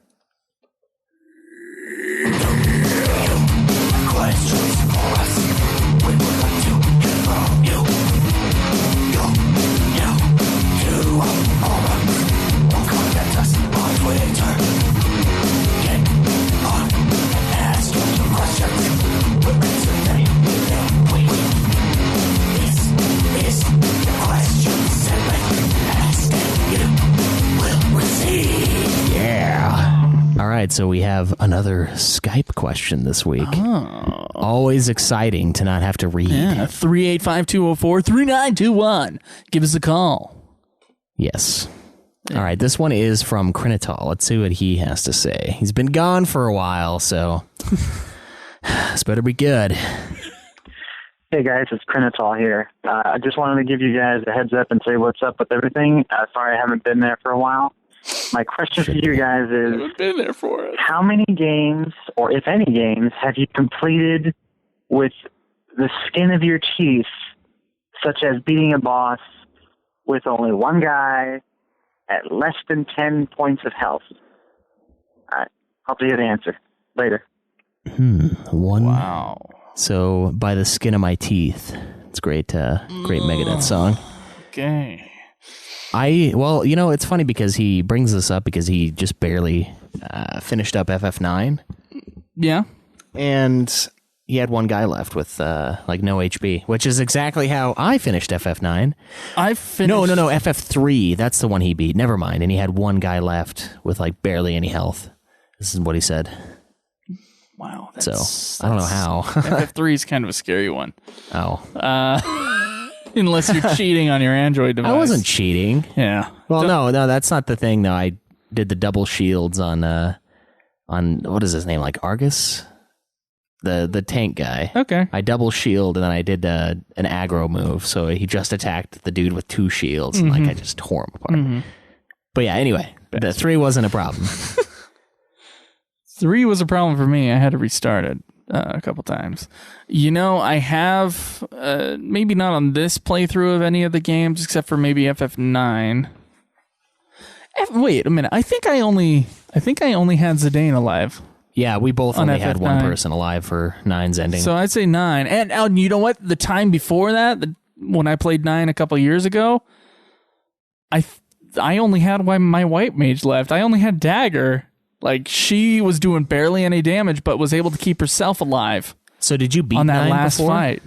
All right, so we have another Skype question this week. Oh. Always exciting to not have to read. Yeah. 385-204-3921. Give us a call. Yes. All right, this one is from Krinital. Let's see what he has to say. He's been gone for a while, so this better be good. Hey guys, it's Krinital here. I just wanted to give you guys a heads up and say what's up with everything. Sorry I haven't been there for a while. My question for you guys is, Been there for us. how many games, or if any games, have you completed with the skin of your teeth, such as beating a boss with only one guy at less than 10 points of health? All right, hope you get an answer. Later. One. Wow. So, by the skin of my teeth. It's great, great Megadeth song. Okay. Well, it's funny because he brings this up because he just barely finished up FF9. Yeah. And he had one guy left with no HP, which is exactly how I finished FF9. I finished... No, FF3. That's the one he beat. Never mind. And he had one guy left with barely any health. This is what he said. Wow. So, I don't know how. FF3 is kind of a scary one. Oh. Unless you're cheating on your Android device. I wasn't cheating. Yeah. Well, no, that's not the thing, though. I did the double shields on what is his name, Argus? The tank guy. Okay. I double shield, and then I did an aggro move, so he just attacked the dude with 2 shields, and I just tore him apart. Mm-hmm. But yeah, anyway, the 3 wasn't a problem. 3 was a problem for me. I had to restart it a couple times. I have, maybe not on this playthrough of any of the games, except for maybe FF9. Wait a minute. I think I only had Zidane alive. Yeah, we both on only FF9. had one person alive for 9's ending. So I'd say 9. And you know what? The time before that, when I played 9 a couple years ago, I only had my white mage left. I only had Dagger. She was doing barely any damage, but was able to keep herself alive. So did you beat on that 9 last before? fight?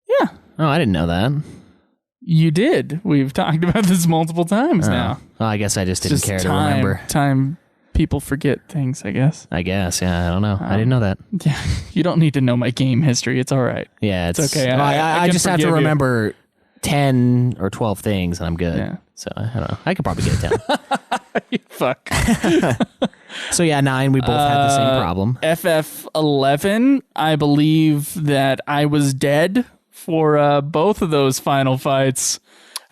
Yeah. Oh, I didn't know that. You did. We've talked about this multiple times now. Well, I guess I just didn't care to time, remember. Time people forget things, I guess. Yeah, I don't know. I didn't know that. Yeah, you don't need to know my game history. It's all right. Yeah, it's okay. I just have to remember 10 or 12 things, and I'm good. Yeah. So I don't know. I could probably get a 10. Fuck. So yeah, 9. We both had the same problem. FF11. I believe that I was dead for both of those final fights.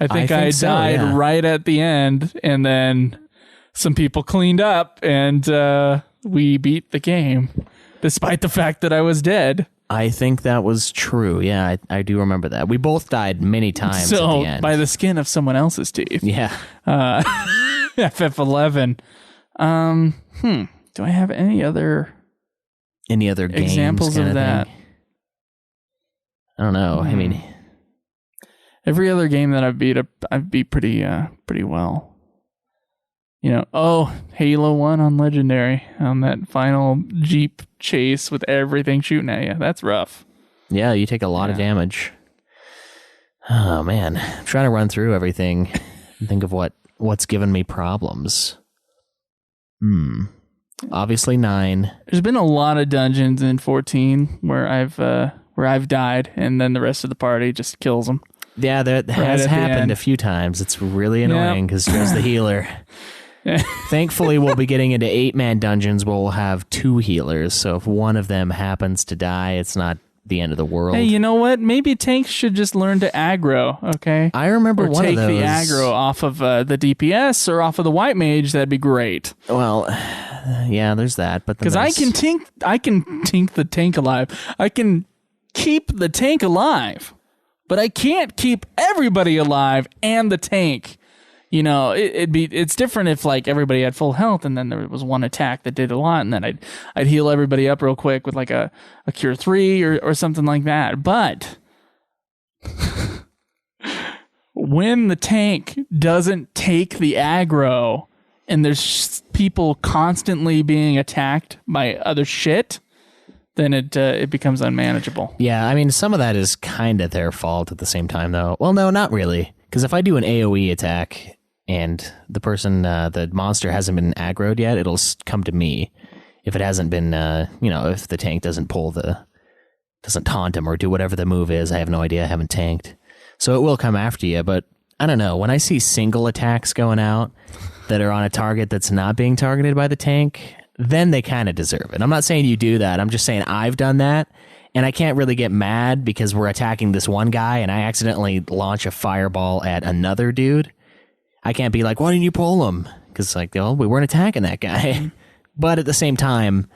I think I died right at the end, and then some people cleaned up, and we beat the game, despite the fact that I was dead. I think that was true. Yeah, I do remember that. We both died many times at the end. By the skin of someone else's teeth. Yeah. FF11. Do I have any other games examples of that? Thing? I don't know. I mean, every other game that I've beat pretty well. Halo 1 on Legendary, on that final Jeep chase with everything shooting at you. That's rough. Yeah, you take a lot of damage. Oh, man. I'm trying to run through everything and think of what's given me problems. Obviously 9. There's been a lot of dungeons in 14 where I've died, and then the rest of the party just kills them. Yeah, that has happened a few times. It's really annoying because Joe's the healer. Thankfully, we'll be getting into 8-man dungeons where we'll have 2 healers. So if one of them happens to die, it's not the end of the world. Hey, you know what? Maybe tanks should just learn to aggro, okay? I remember one of those. Take the aggro off of the DPS or off of the white mage. That'd be great. Well, yeah, there's that. But because I can tink the tank alive. I can keep the tank alive, but I can't keep everybody alive and the tank. It's different if everybody had full health and then there was one attack that did a lot, and then I'd heal everybody up real quick with a cure 3 or something like that. But when the tank doesn't take the aggro and there's people constantly being attacked by other shit, then it becomes unmanageable. Yeah, I mean, some of that is kind of their fault at the same time, though. Well, no, not really. Because if I do an AoE attack and the person, the monster hasn't been aggroed yet, it'll come to me. If it hasn't been, if the tank doesn't taunt him or do whatever the move is, I have no idea, I haven't tanked. So it will come after you, but I don't know. When I see single attacks going out that are on a target that's not being targeted by the tank, then they kind of deserve it. I'm not saying you do that. I'm just saying I've done that, and I can't really get mad because we're attacking this one guy and I accidentally launch a fireball at another dude. I can't be like, why didn't you pull him? Because we weren't attacking that guy. But at the same time,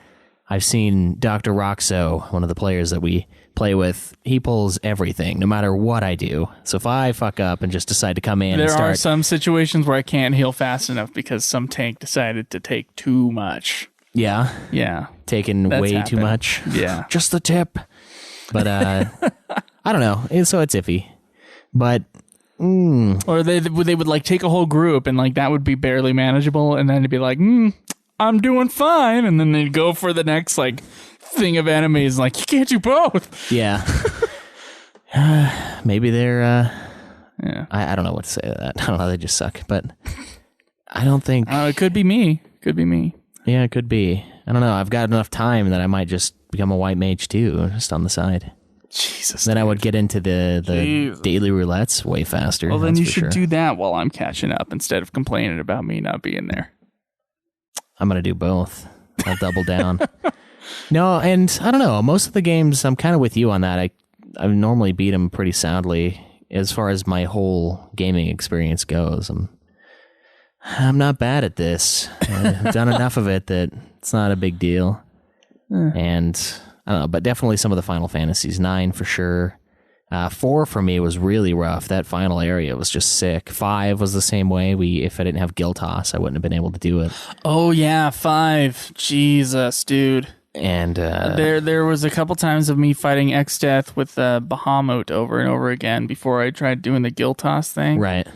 I've seen Dr. Roxo, one of the players that we play with, he pulls everything, no matter what I do. So if I fuck up and just decide to come in there are some situations where I can't heal fast enough because some tank decided to take too much. Yeah? Yeah. Taking way too much? Yeah. Just the tip. But, I don't know. So it's iffy. But Or they would like take a whole group and like that would be barely manageable, and then it'd be like, I'm doing fine, and then they'd go for the next like thing of enemies. Like, you can't do both. Yeah. Maybe they're. Yeah. I don't know what to say to that. I don't know. They just suck. But I don't think. It could be me. Could be me. Yeah, it could be. I don't know. I've got enough time that I might just become a white mage too, just on the side. Jesus. Then I would get into the daily roulettes way faster. Well, then you should sure. do that while I'm catching up instead of complaining about me not being there. I'm going to do both. I'll double down. No, and I don't know. Most of the games, I'm kind of with you on that. I normally beat them pretty soundly as far as my whole gaming experience goes. I'm not bad at this. I've done enough of it that it's not a big deal. And I don't know, but definitely some of the Final Fantasies. 9 for sure. 4 for me was really rough. That final area was just sick. 5 was the same way. If I didn't have Guild Toss, I wouldn't have been able to do it. Oh yeah, 5. Jesus, dude. And there was a couple times of me fighting X-Death with Bahamut over and over again before I tried doing the Guild Toss thing. Right.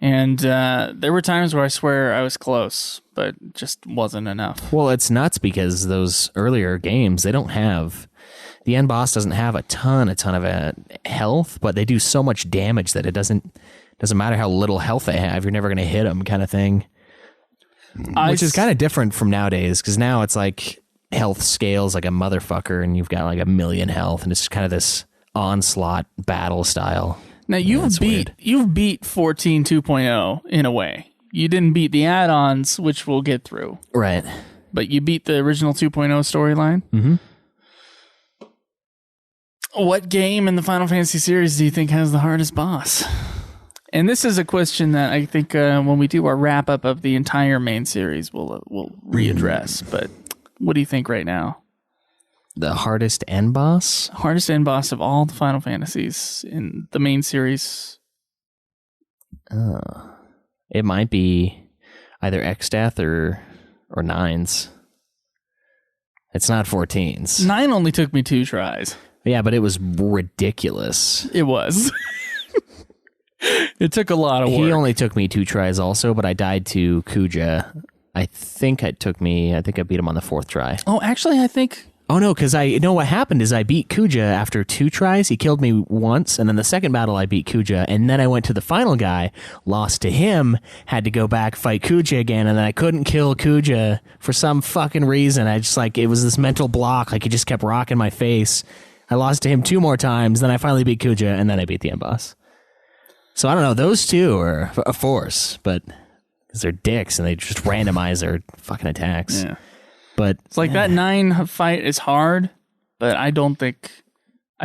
And there were times where I swear I was close, but it just wasn't enough. Well, it's nuts because those earlier games, they don't have... The end boss doesn't have a ton of health, but they do so much damage that it doesn't matter how little health they have. You're never going to hit them, kind of thing. Which is kind of different from nowadays, because now it's like health scales like a motherfucker, and you've got like 1,000,000 health, and it's kind of this onslaught battle style. Now you've beat 14 2.0 in a way. You didn't beat the add-ons, which we'll get through. Right. But you beat the original 2.0 storyline. Mm-hmm. What game in the Final Fantasy series do you think has the hardest boss? And this is a question that I think when we do our wrap-up of the entire main series, we'll readdress. But what do you think right now? The hardest end boss? Hardest end boss of all the Final Fantasies in the main series. It might be either X-Death or 9's. It's not 14's. 9 only took me 2 tries. Yeah, but it was ridiculous. It was. It took a lot of work. He only took me 2 tries also, but I died to Kuja. I think I beat him on the 4th try. Oh, actually, I think... Oh, no, because what happened is I beat Kuja after 2 tries. He killed me once, and then the second battle I beat Kuja, and then I went to the final guy, lost to him, had to go back, fight Kuja again, and then I couldn't kill Kuja for some fucking reason. I just, it was this mental block, he just kept rocking my face. I lost to him 2 more times, then I finally beat Kuja, and then I beat the end boss. So I don't know, those 2 are a force, but because they're dicks, and they just randomize their fucking attacks. Yeah. But it's like that 9 fight is hard, but I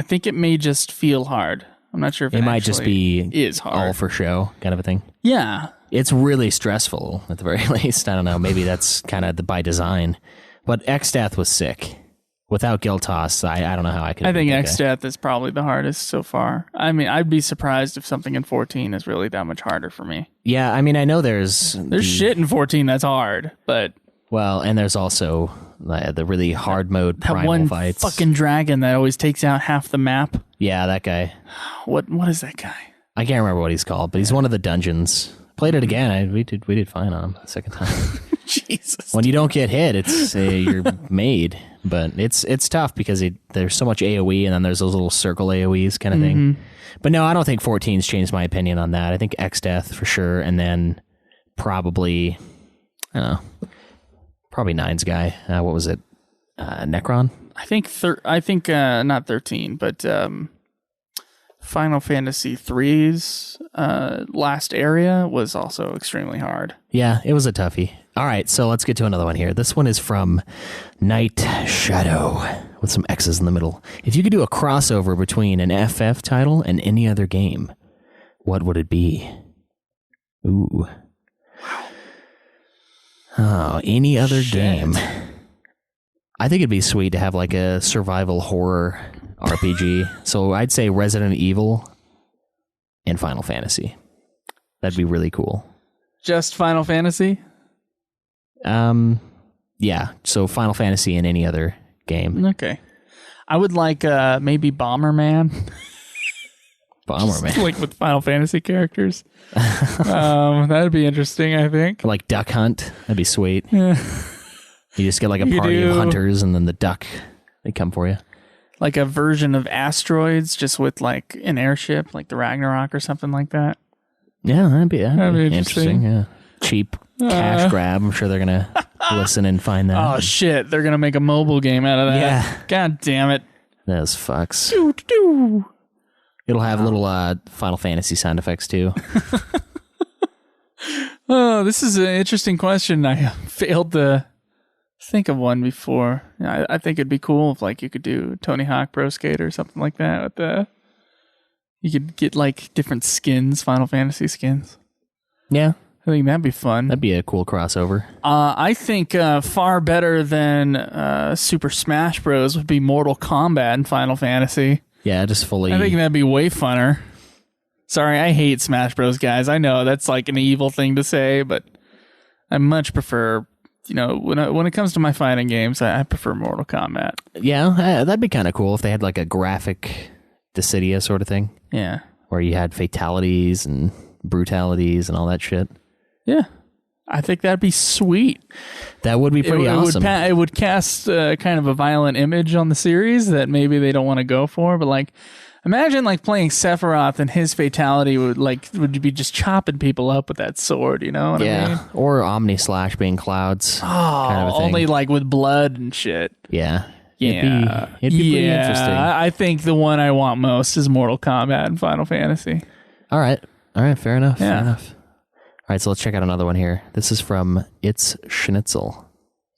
think it may just feel hard. I'm not sure if it might just be is hard. All for show kind of a thing. Yeah. It's really stressful at the very least. I don't know. Maybe that's kind of by design. But X-Death was sick. Without Guild Toss, I don't know how I could. I think X-Death is probably the hardest so far. I mean, I'd be surprised if something in 14 is really that much harder for me. Yeah, I mean, I know there's shit in 14 that's hard, but... Well, and there's also the really hard mode primal one fights. Fucking dragon that always takes out half the map. Yeah, that guy. What is that guy? I can't remember what he's called, but he's one of the dungeons. Played it again. We did fine on him the second time. Jesus. When you don't get hit, it's you're made. But it's tough because there's so much AoE, and then there's those little circle AoEs kind of thing. But no, I don't think 14's changed my opinion on that. I think X-Death for sure, and then probably, I don't know, probably 9's guy. What was it? Necron? I think not 13, but Final Fantasy III's last area was also extremely hard. Yeah, it was a toughie. All right, so let's get to another one here. This one is from Night Shadow with some X's in the middle. If you could do a crossover between an FF title and any other game, what would it be? Ooh. Oh, any other game. I think it'd be sweet to have like a survival horror RPG. So I'd say Resident Evil and Final Fantasy. That'd be really cool. Just Final Fantasy? Yeah. So Final Fantasy and any other game. Okay. I would like maybe Bomberman. Bummer, man. Like with Final Fantasy characters. That'd be interesting, I think. Or like Duck Hunt. That'd be sweet. Yeah. You just get like a You party of do. hunters, and then the duck, they come for you. Like a version of Asteroids, just with like an airship, like the Ragnarok or something like that. Yeah, that'd be interesting. Yeah, cheap cash grab. I'm sure they're gonna listen and find that. Oh shit, they're gonna make a mobile game out of that. Yeah. God damn it. Those fucks. Doo-doo. It'll have little Final Fantasy sound effects too. Oh, this is an interesting question. I failed to think of one before. I think it'd be cool if like you could do Tony Hawk Pro Skater or something like that. With you could get like different skins, Final Fantasy skins. Yeah, I think that'd be fun. that'd be a cool crossover. I think far better than Super Smash Bros. Would be Mortal Kombat in Final Fantasy. Yeah, just fully. I think that'd be way funner. Sorry, I hate Smash Bros. Guys. I know that's like an evil thing to say, but I much prefer, when it comes to my fighting games, I prefer Mortal Kombat. Yeah, that'd be kind of cool if they had like a graphic Dissidia sort of thing. Yeah. Where you had fatalities and brutalities and all that shit. Yeah. I think that'd be sweet. That would be pretty awesome. It would cast kind of a violent image on the series that maybe they don't want to go for, but like, imagine like playing Sephiroth and his fatality would be just chopping people up with that sword, you know what I mean? Or Omni Slash being clouds. Kind of a thing. Only like with blood and shit. Yeah. Yeah. It'd be pretty interesting. I think the one I want most is Mortal Kombat and Final Fantasy. All right, fair enough. Yeah. Fair enough. All right, so let's check out another one here. This is from It's Schnitzel.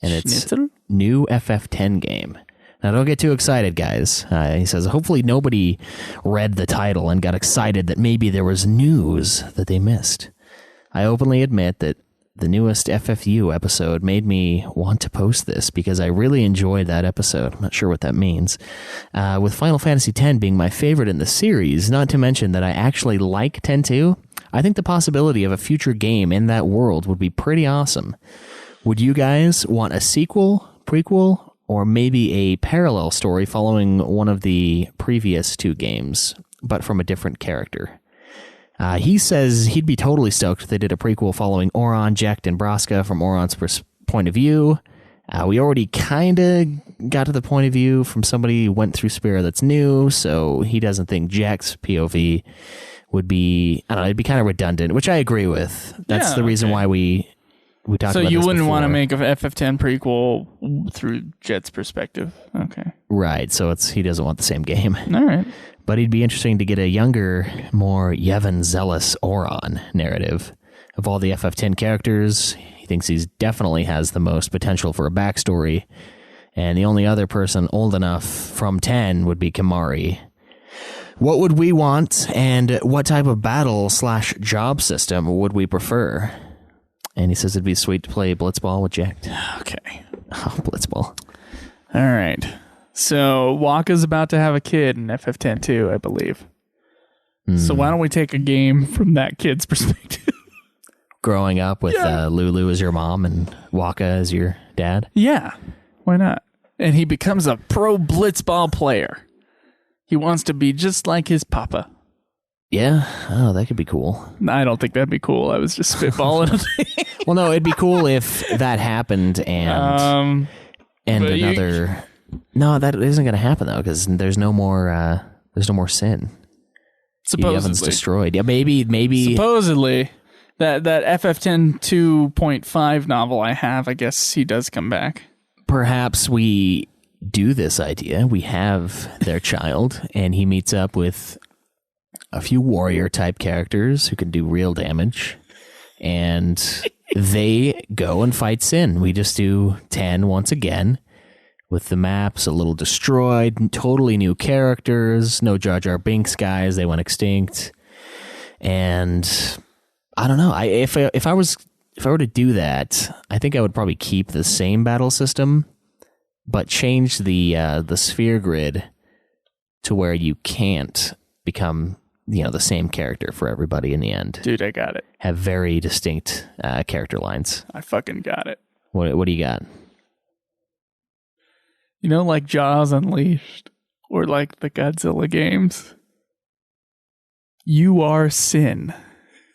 And it's Schnitzel? new FF10 game. Now, don't get too excited, guys. He says, hopefully nobody read the title and got excited that maybe there was news that they missed. I openly admit that the newest FFU episode made me want to post this because I really enjoyed that episode. I'm not sure what that means. With Final Fantasy X being my favorite in the series, not to mention that I actually like 10-2, I think the possibility of a future game in that world would be pretty awesome. Would you guys want a sequel, prequel, or maybe a parallel story following one of the previous two games, but from a different character? He says he'd be totally stoked if they did a prequel following Auron, Jecht, and Braska from Auron's point of view. We already kind of got to the point of view from somebody who went through Spira that's new, so he doesn't think Jecht's POV would be, I don't know, it'd be kind of redundant, which I agree with. That's the reason why we talked about this. So you wouldn't want to before. make a FF10 prequel through Jet's perspective. Okay. Right, so he doesn't want the same game. All right. But it'd be interesting to get a younger, more Yevon zealous Auron narrative. Of all the FF10 characters, he thinks he definitely has the most potential for a backstory, and the only other person old enough from 10 would be Kimahri. What would we want, and what type of battle/job system would we prefer? And he says it'd be sweet to play Blitzball with Jecht. Okay. Oh, Blitzball. All right. So Waka's about to have a kid in FF10 too, I believe. So why don't we take a game from that kid's perspective? Growing up with Lulu as your mom and Waka as your dad? Yeah. Why not? And he becomes a pro blitzball player. He wants to be just like his papa. Yeah. Oh, that could be cool. I don't think that'd be cool. I was just spitballing. Well, no, it'd be cool if that happened and another. No, that isn't going to happen though, because there's no more sin. Supposedly, Yevon's destroyed. Yeah, maybe. Supposedly, that FF10 2.5 novel I have, I guess he does come back. Perhaps we do this idea. We have their child, and he meets up with a few warrior type characters who can do real damage, and they go and fight sin. We just do 10 once again. With the maps a little destroyed, totally new characters, no Jar Jar Binks guys, they went extinct. And I don't know. If I were to do that, I think I would probably keep the same battle system, but change the sphere grid to where you can't become the same character for everybody in the end. Dude, I got it. Have very distinct character lines. I fucking got it. What do you got? Like Jaws Unleashed or like the Godzilla games. You are sin.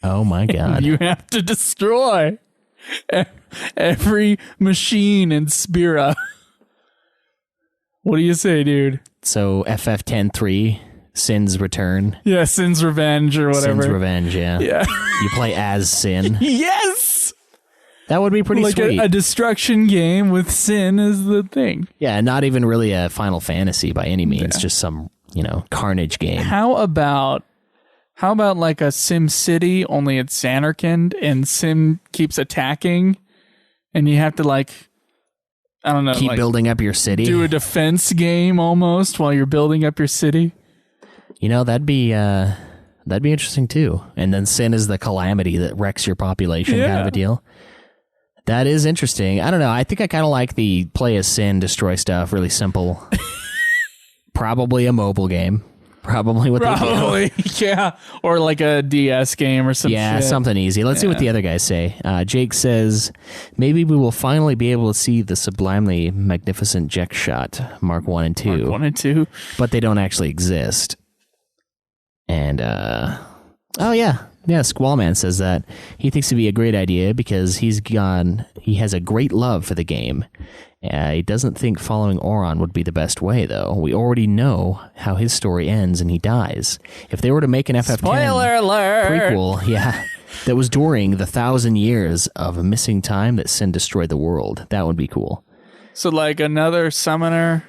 Oh my god. You have to destroy every machine in Spira. What do you say, dude? So FF10-3, Sin's Return. Yeah, Sin's Revenge or whatever. Sin's Revenge, yeah. Yeah. You play as Sin. Yes! That would be pretty like sweet. a destruction game with Sin as the thing. Yeah, not even really a Final Fantasy by any means, just some, Carnage game. How about like a Sim City, only it's Xanarkand, and Sim keeps attacking, and you have to I don't know, keep building up your city. Do a defense game almost while you're building up your city. That'd be interesting too. And then Sin is the calamity that wrecks your population kind of a deal. That is interesting. I don't know. I think I kind of like the play as Sin, destroy stuff, really simple. Probably a mobile game. Probably what they do. Yeah. Or like a DS game or something. Yeah, something easy. Let's see what the other guys say. Jake says, maybe we will finally be able to see the sublimely magnificent Jek shot, Mark 1 and 2. Mark 1 and 2. But they don't actually exist. And, Squallman says that he thinks it'd be a great idea because he has a great love for the game. He doesn't think following Auron would be the best way, though. We already know how his story ends and he dies. If they were to make an FF10 spoiler alert prequel, that was during the 1,000 years of missing time that Sin destroyed the world, that would be cool. So like another summoner?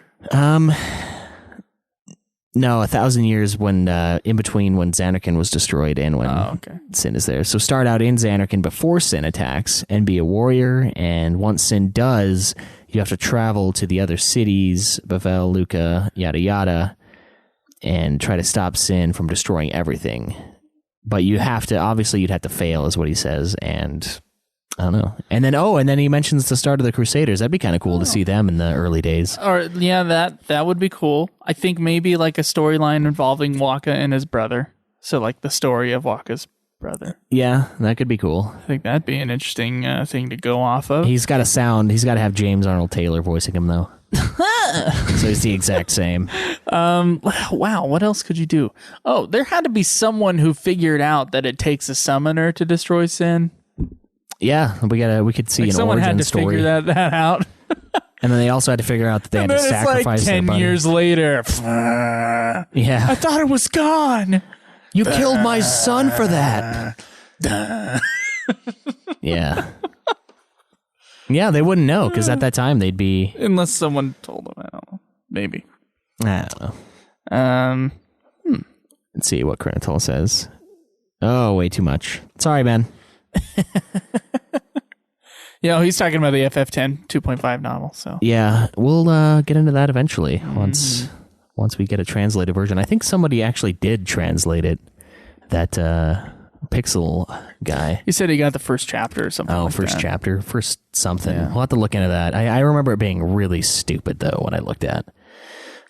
No, 1,000 years when in between when Xanarkand was destroyed and when Sin is there. So start out in Xanarkand before Sin attacks and be a warrior. And once Sin does, you have to travel to the other cities, Bavel, Luca, yada yada, and try to stop Sin from destroying everything. But you have to, obviously, you'd have to fail, is what he says. And I don't know. And then he mentions the start of the Crusaders. That'd be kind of cool to see them in the early days. Or that would be cool. I think maybe like a storyline involving Waka and his brother. So like the story of Waka's brother. Yeah, that could be cool. I think that'd be an interesting thing to go off of. He's got to have James Arnold Taylor voicing him though. So he's the exact same. Wow, what else could you do? Oh, there had to be someone who figured out that it takes a summoner to destroy Sin. Yeah, we could see an someone origin had to story. Figure that out. And then they also had to figure out that they had to sacrifice their 10 buddy. years later. Yeah. I thought it was gone. You killed my son for that. Yeah. Yeah, they wouldn't know because at that time they'd be... Unless someone told them. I don't know. Maybe. I don't know. Let's see what Chronotol says. Oh, way too much. Sorry, man. Yeah, he's talking about the FF10 2.5 novel. So yeah, we'll get into that eventually once we get a translated version. I think somebody actually did translate it. That Pixel guy. He said he got the first chapter or something. Oh, first chapter, first something. Yeah. We'll have to look into that. I remember it being really stupid though when I looked at,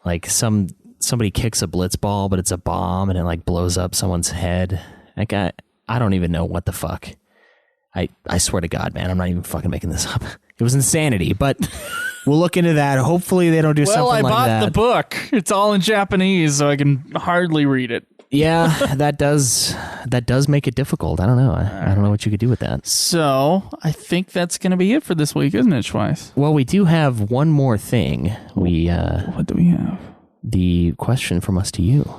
like somebody kicks a blitz ball, but it's a bomb and it like blows up someone's head. Like I don't even know what the fuck. I swear to God, man, I'm not even fucking making this up. It was insanity, but we'll look into that. Hopefully they don't do something like that. Well, I bought the book. It's all in Japanese, so I can hardly read it. Yeah, that does make it difficult. I don't know. I don't know what you could do with that. So I think that's going to be it for this week, isn't it, Schweiss? Well, we do have one more thing. What do we have? The question from us to you.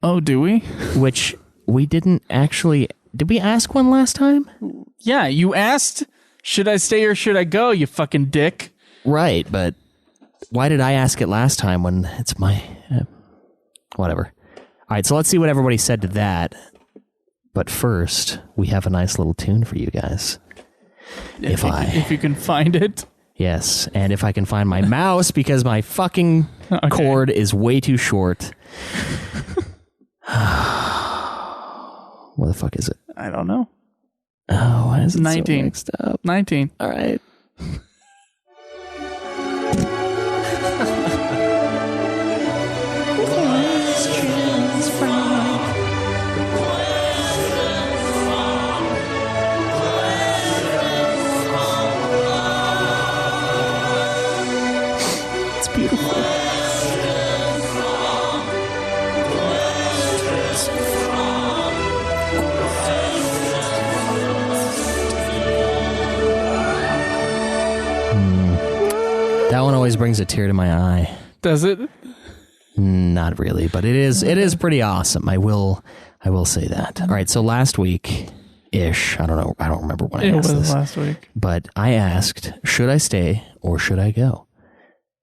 Oh, do we? Which we didn't actually... Did we ask one last time? Yeah, you asked, should I stay or should I go, you fucking dick? Right, but why did I ask it last time when it's my... whatever. All right, so let's see what everybody said to that. But first, we have a nice little tune for you guys. If you can find it. Yes, and if I can find my mouse, because my fucking cord is way too short. What the fuck is it? I don't know. Oh, why is it 19. so mixed up? 19. All right. It's beautiful. always brings a tear to my eye. Does it? Not really, but it is pretty awesome. I will say that. All right, so last week ish, I don't remember when I asked this. It was last week. But I asked, should I stay or should I go?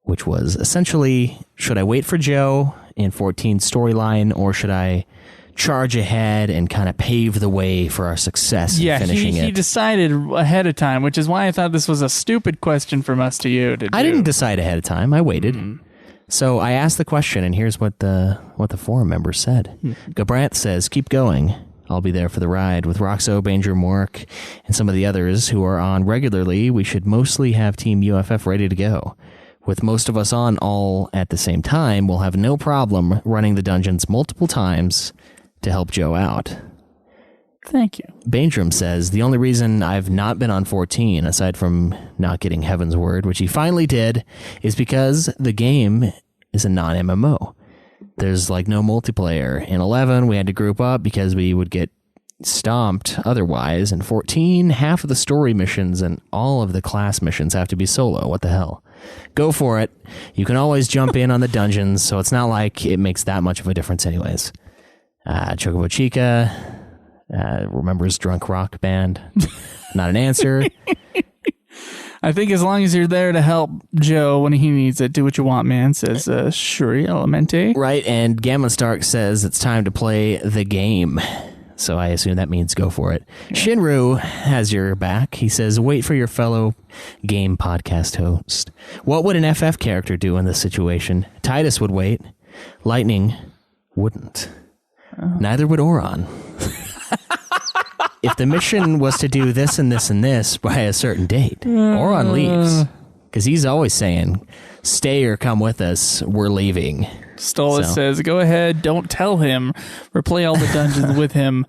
Which was essentially, should I wait for Joe in 14 storyline, or should I charge ahead and kind of pave the way for our success in finishing it? He decided ahead of time, which is why I thought this was a stupid question from us to you to do. I didn't decide ahead of time. I waited. So I asked the question, and here's what the forum members said. Gabranth says, keep going. I'll be there for the ride. With Roxo, Banger, Mork, and some of the others who are on regularly, we should mostly have Team UFF ready to go. With most of us on all at the same time, we'll have no problem running the dungeons multiple times to help Joe out. Thank you. Bainstrom says, the only reason I've not been on 14, aside from not getting Heaven's Word, which he finally did, is because the game is a non-MMO. There's like no multiplayer. In 11, we had to group up because we would get stomped otherwise. In 14, half of the story missions and all of the class missions have to be solo. What the hell? Go for it. You can always jump in on the dungeons, so it's not like it makes that much of a difference anyways. Chocobo Chica remembers Drunk Rock Band. Not an answer. I think as long as you're there to help Joe when he needs it, do what you want, man, says Shuri Elemente. Right, and Gamma Stark says it's time to play the game. So I assume that means go for it. Yeah. Shinru has your back. He says, wait for your fellow game podcast host. What would an FF character do in this situation? Titus would wait. Lightning wouldn't. Neither would Oron. If the mission was to do this and this and this by a certain date, Oron leaves. Because he's always saying, stay or come with us, we're leaving. Stolas says, go ahead, don't tell him. Replay all the dungeons with him.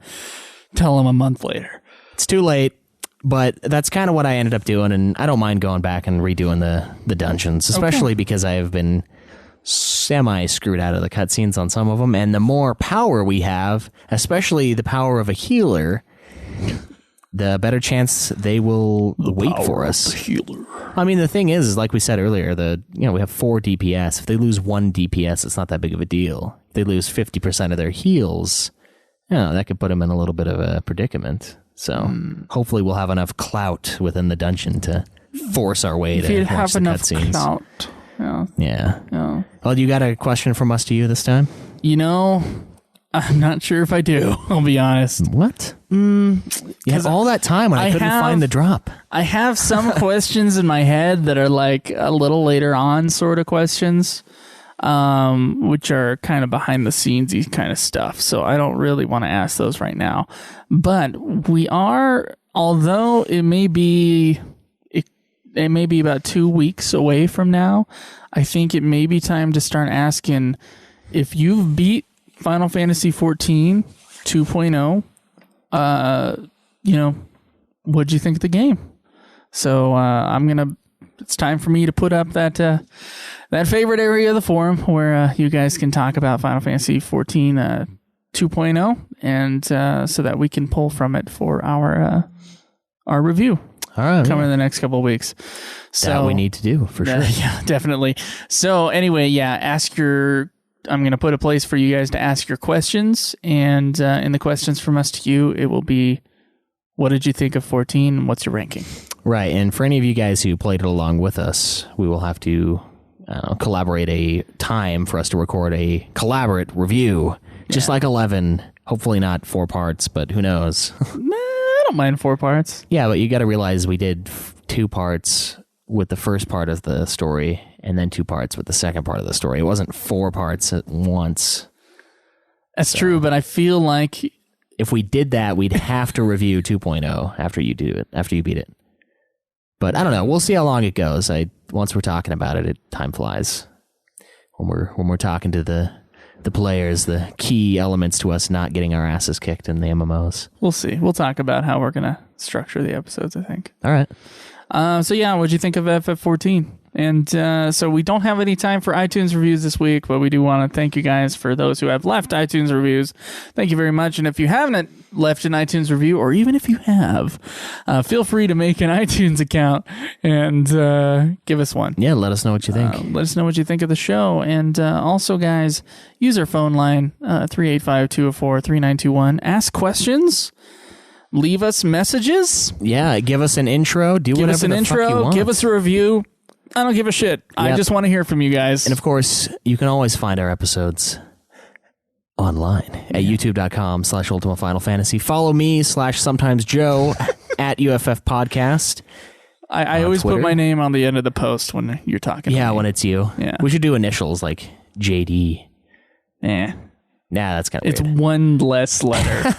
Tell him a month later. It's too late, but that's kind of what I ended up doing, and I don't mind going back and redoing the dungeons, especially because I have been semi-screwed out of the cutscenes on some of them, and the more power we have, especially the power of a healer, the better chance they will wait for us. Healer. I mean, the thing is like we said earlier, we have 4 DPS. If they lose 1 DPS, it's not that big of a deal. If they lose 50% of their heals, that could put them in a little bit of a predicament. So hopefully we'll have enough clout within the dungeon to force our way to watch the cutscenes. Clout. Yeah. Well, you got a question from us to you this time? I'm not sure if I do, I'll be honest. What? You had all that time when I couldn't find the drop. I have some questions in my head that are like a little later on sort of questions, which are kind of behind the scenes-y kind of stuff. So I don't really want to ask those right now. But we are, although it may be about 2 weeks away from now, I think it may be time to start asking if you've beat Final Fantasy XIV 2.0, what'd you think of the game? So it's time for me to put up that favorite area of the forum where you guys can talk about Final Fantasy XIV 2.0, and so that we can pull from it for our review. All right, coming in the next couple of weeks. So that we need to do for sure. Yeah, definitely. So anyway, I'm going to put a place for you guys to ask your questions, and in the questions from us to you, it will be, what did you think of 14? What's your ranking? Right, and for any of you guys who played it along with us, we will have to collaborate a time for us to record a collaborate review, just like 11. Hopefully not 4 parts, but who knows? I don't mind 4 parts. Yeah, but you got to realize we did 2 parts with the first part of the story, and then 2 parts with the second part of the story. It wasn't 4 parts at once. That's true, but I feel like if we did that, we'd have to review 2.0 after you beat it. But I don't know. We'll see how long it goes. Once we're talking about it, time flies. When we're talking to the players, the key elements to us not getting our asses kicked in the MMOs. We'll see. We'll talk about how we're gonna structure the episodes, I think. All right. So yeah, what'd you think of FF14? And so we don't have any time for iTunes reviews this week, but we do want to thank you guys for those who have left iTunes reviews. Thank you very much. And if you haven't left an iTunes review, or even if you have, feel free to make an iTunes account and give us one. Yeah, let us know what you think. Let us know what you think of the show. And also, guys, use our phone line, 385-204-3921. Ask questions. Leave us messages. Yeah, give us an intro. Give us an intro. Give us a review. I don't give a shit. Yep. I just want to hear from you guys. And of course, you can always find our episodes online at youtube.com/Ultima Final Fantasy. Follow me /sometimes Joe at UFF Podcast. I always Twitter. Put my name on the end of the post when you're talking. Yeah, to me. when it's you. Yeah. We should do initials like JD. Yeah. Nah, that's kind of weird. It's one less letter.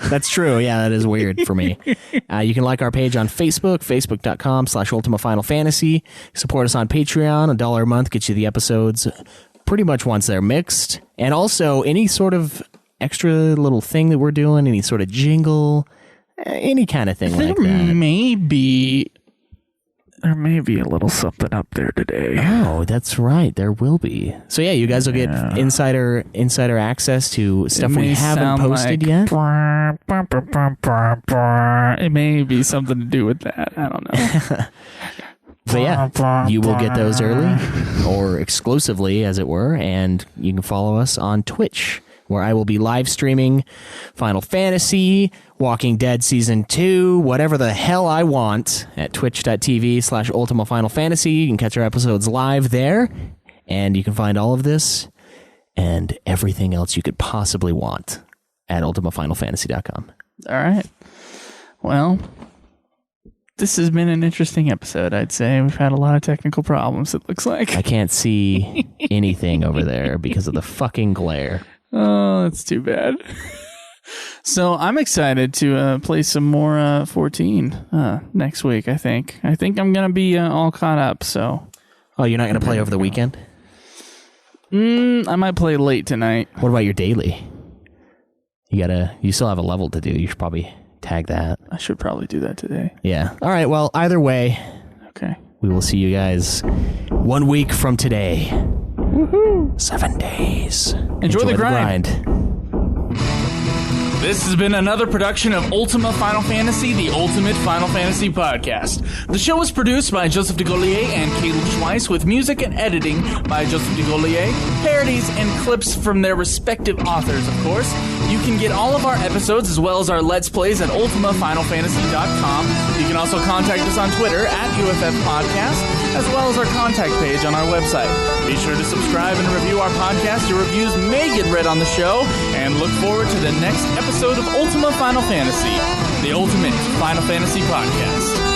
That's true. Yeah, that is weird for me. You can like our page on Facebook, facebook.com/Ultima Final Fantasy. Support us on Patreon. $1 a month gets you the episodes pretty much once they're mixed. And also any sort of extra little thing that we're doing, any sort of jingle, any kind of thing like that. There may be a little something up there today. Oh, that's right. There will be. So yeah, you guys will get insider access to stuff we haven't posted yet. It may be something to do with that. I don't know. But yeah, you will get those early or exclusively, as it were, and you can follow us on Twitch, where I will be live streaming Final Fantasy, Walking Dead Season 2, whatever the hell I want at twitch.tv/Ultima Final Fantasy. You can catch our episodes live there, and you can find all of this and everything else you could possibly want at ultimafinalfantasy.com. All right. Well, this has been an interesting episode, I'd say. We've had a lot of technical problems, it looks like. I can't see anything over there because of the fucking glare. Oh, that's too bad. So I'm excited to play some more 14 next week, I think. I think I'm going to be all caught up, so. Oh, you're not going to play over the weekend? I might play late tonight. What about your daily? You still have a level to do. You should probably tag that. I should probably do that today. Yeah. All right, well, either way. Okay. We will see you guys 1 week from today. Woohoo! 7 days. Enjoy the grind. This has been another production of Ultima Final Fantasy, the Ultimate Final Fantasy Podcast. The show was produced by Joseph DeGaulier and Caleb Schweiss, with music and editing by Joseph DeGaulier, parodies and clips from their respective authors, of course. You can get all of our episodes as well as our Let's Plays at ultimafinalfantasy.com. You can also contact us on Twitter at UFF Podcast, as well as our contact page on our website. Be sure to subscribe and review our podcast. Your reviews may get read on the show, and look forward to the next episode of Ultima Final Fantasy, the Ultimate Final Fantasy Podcast.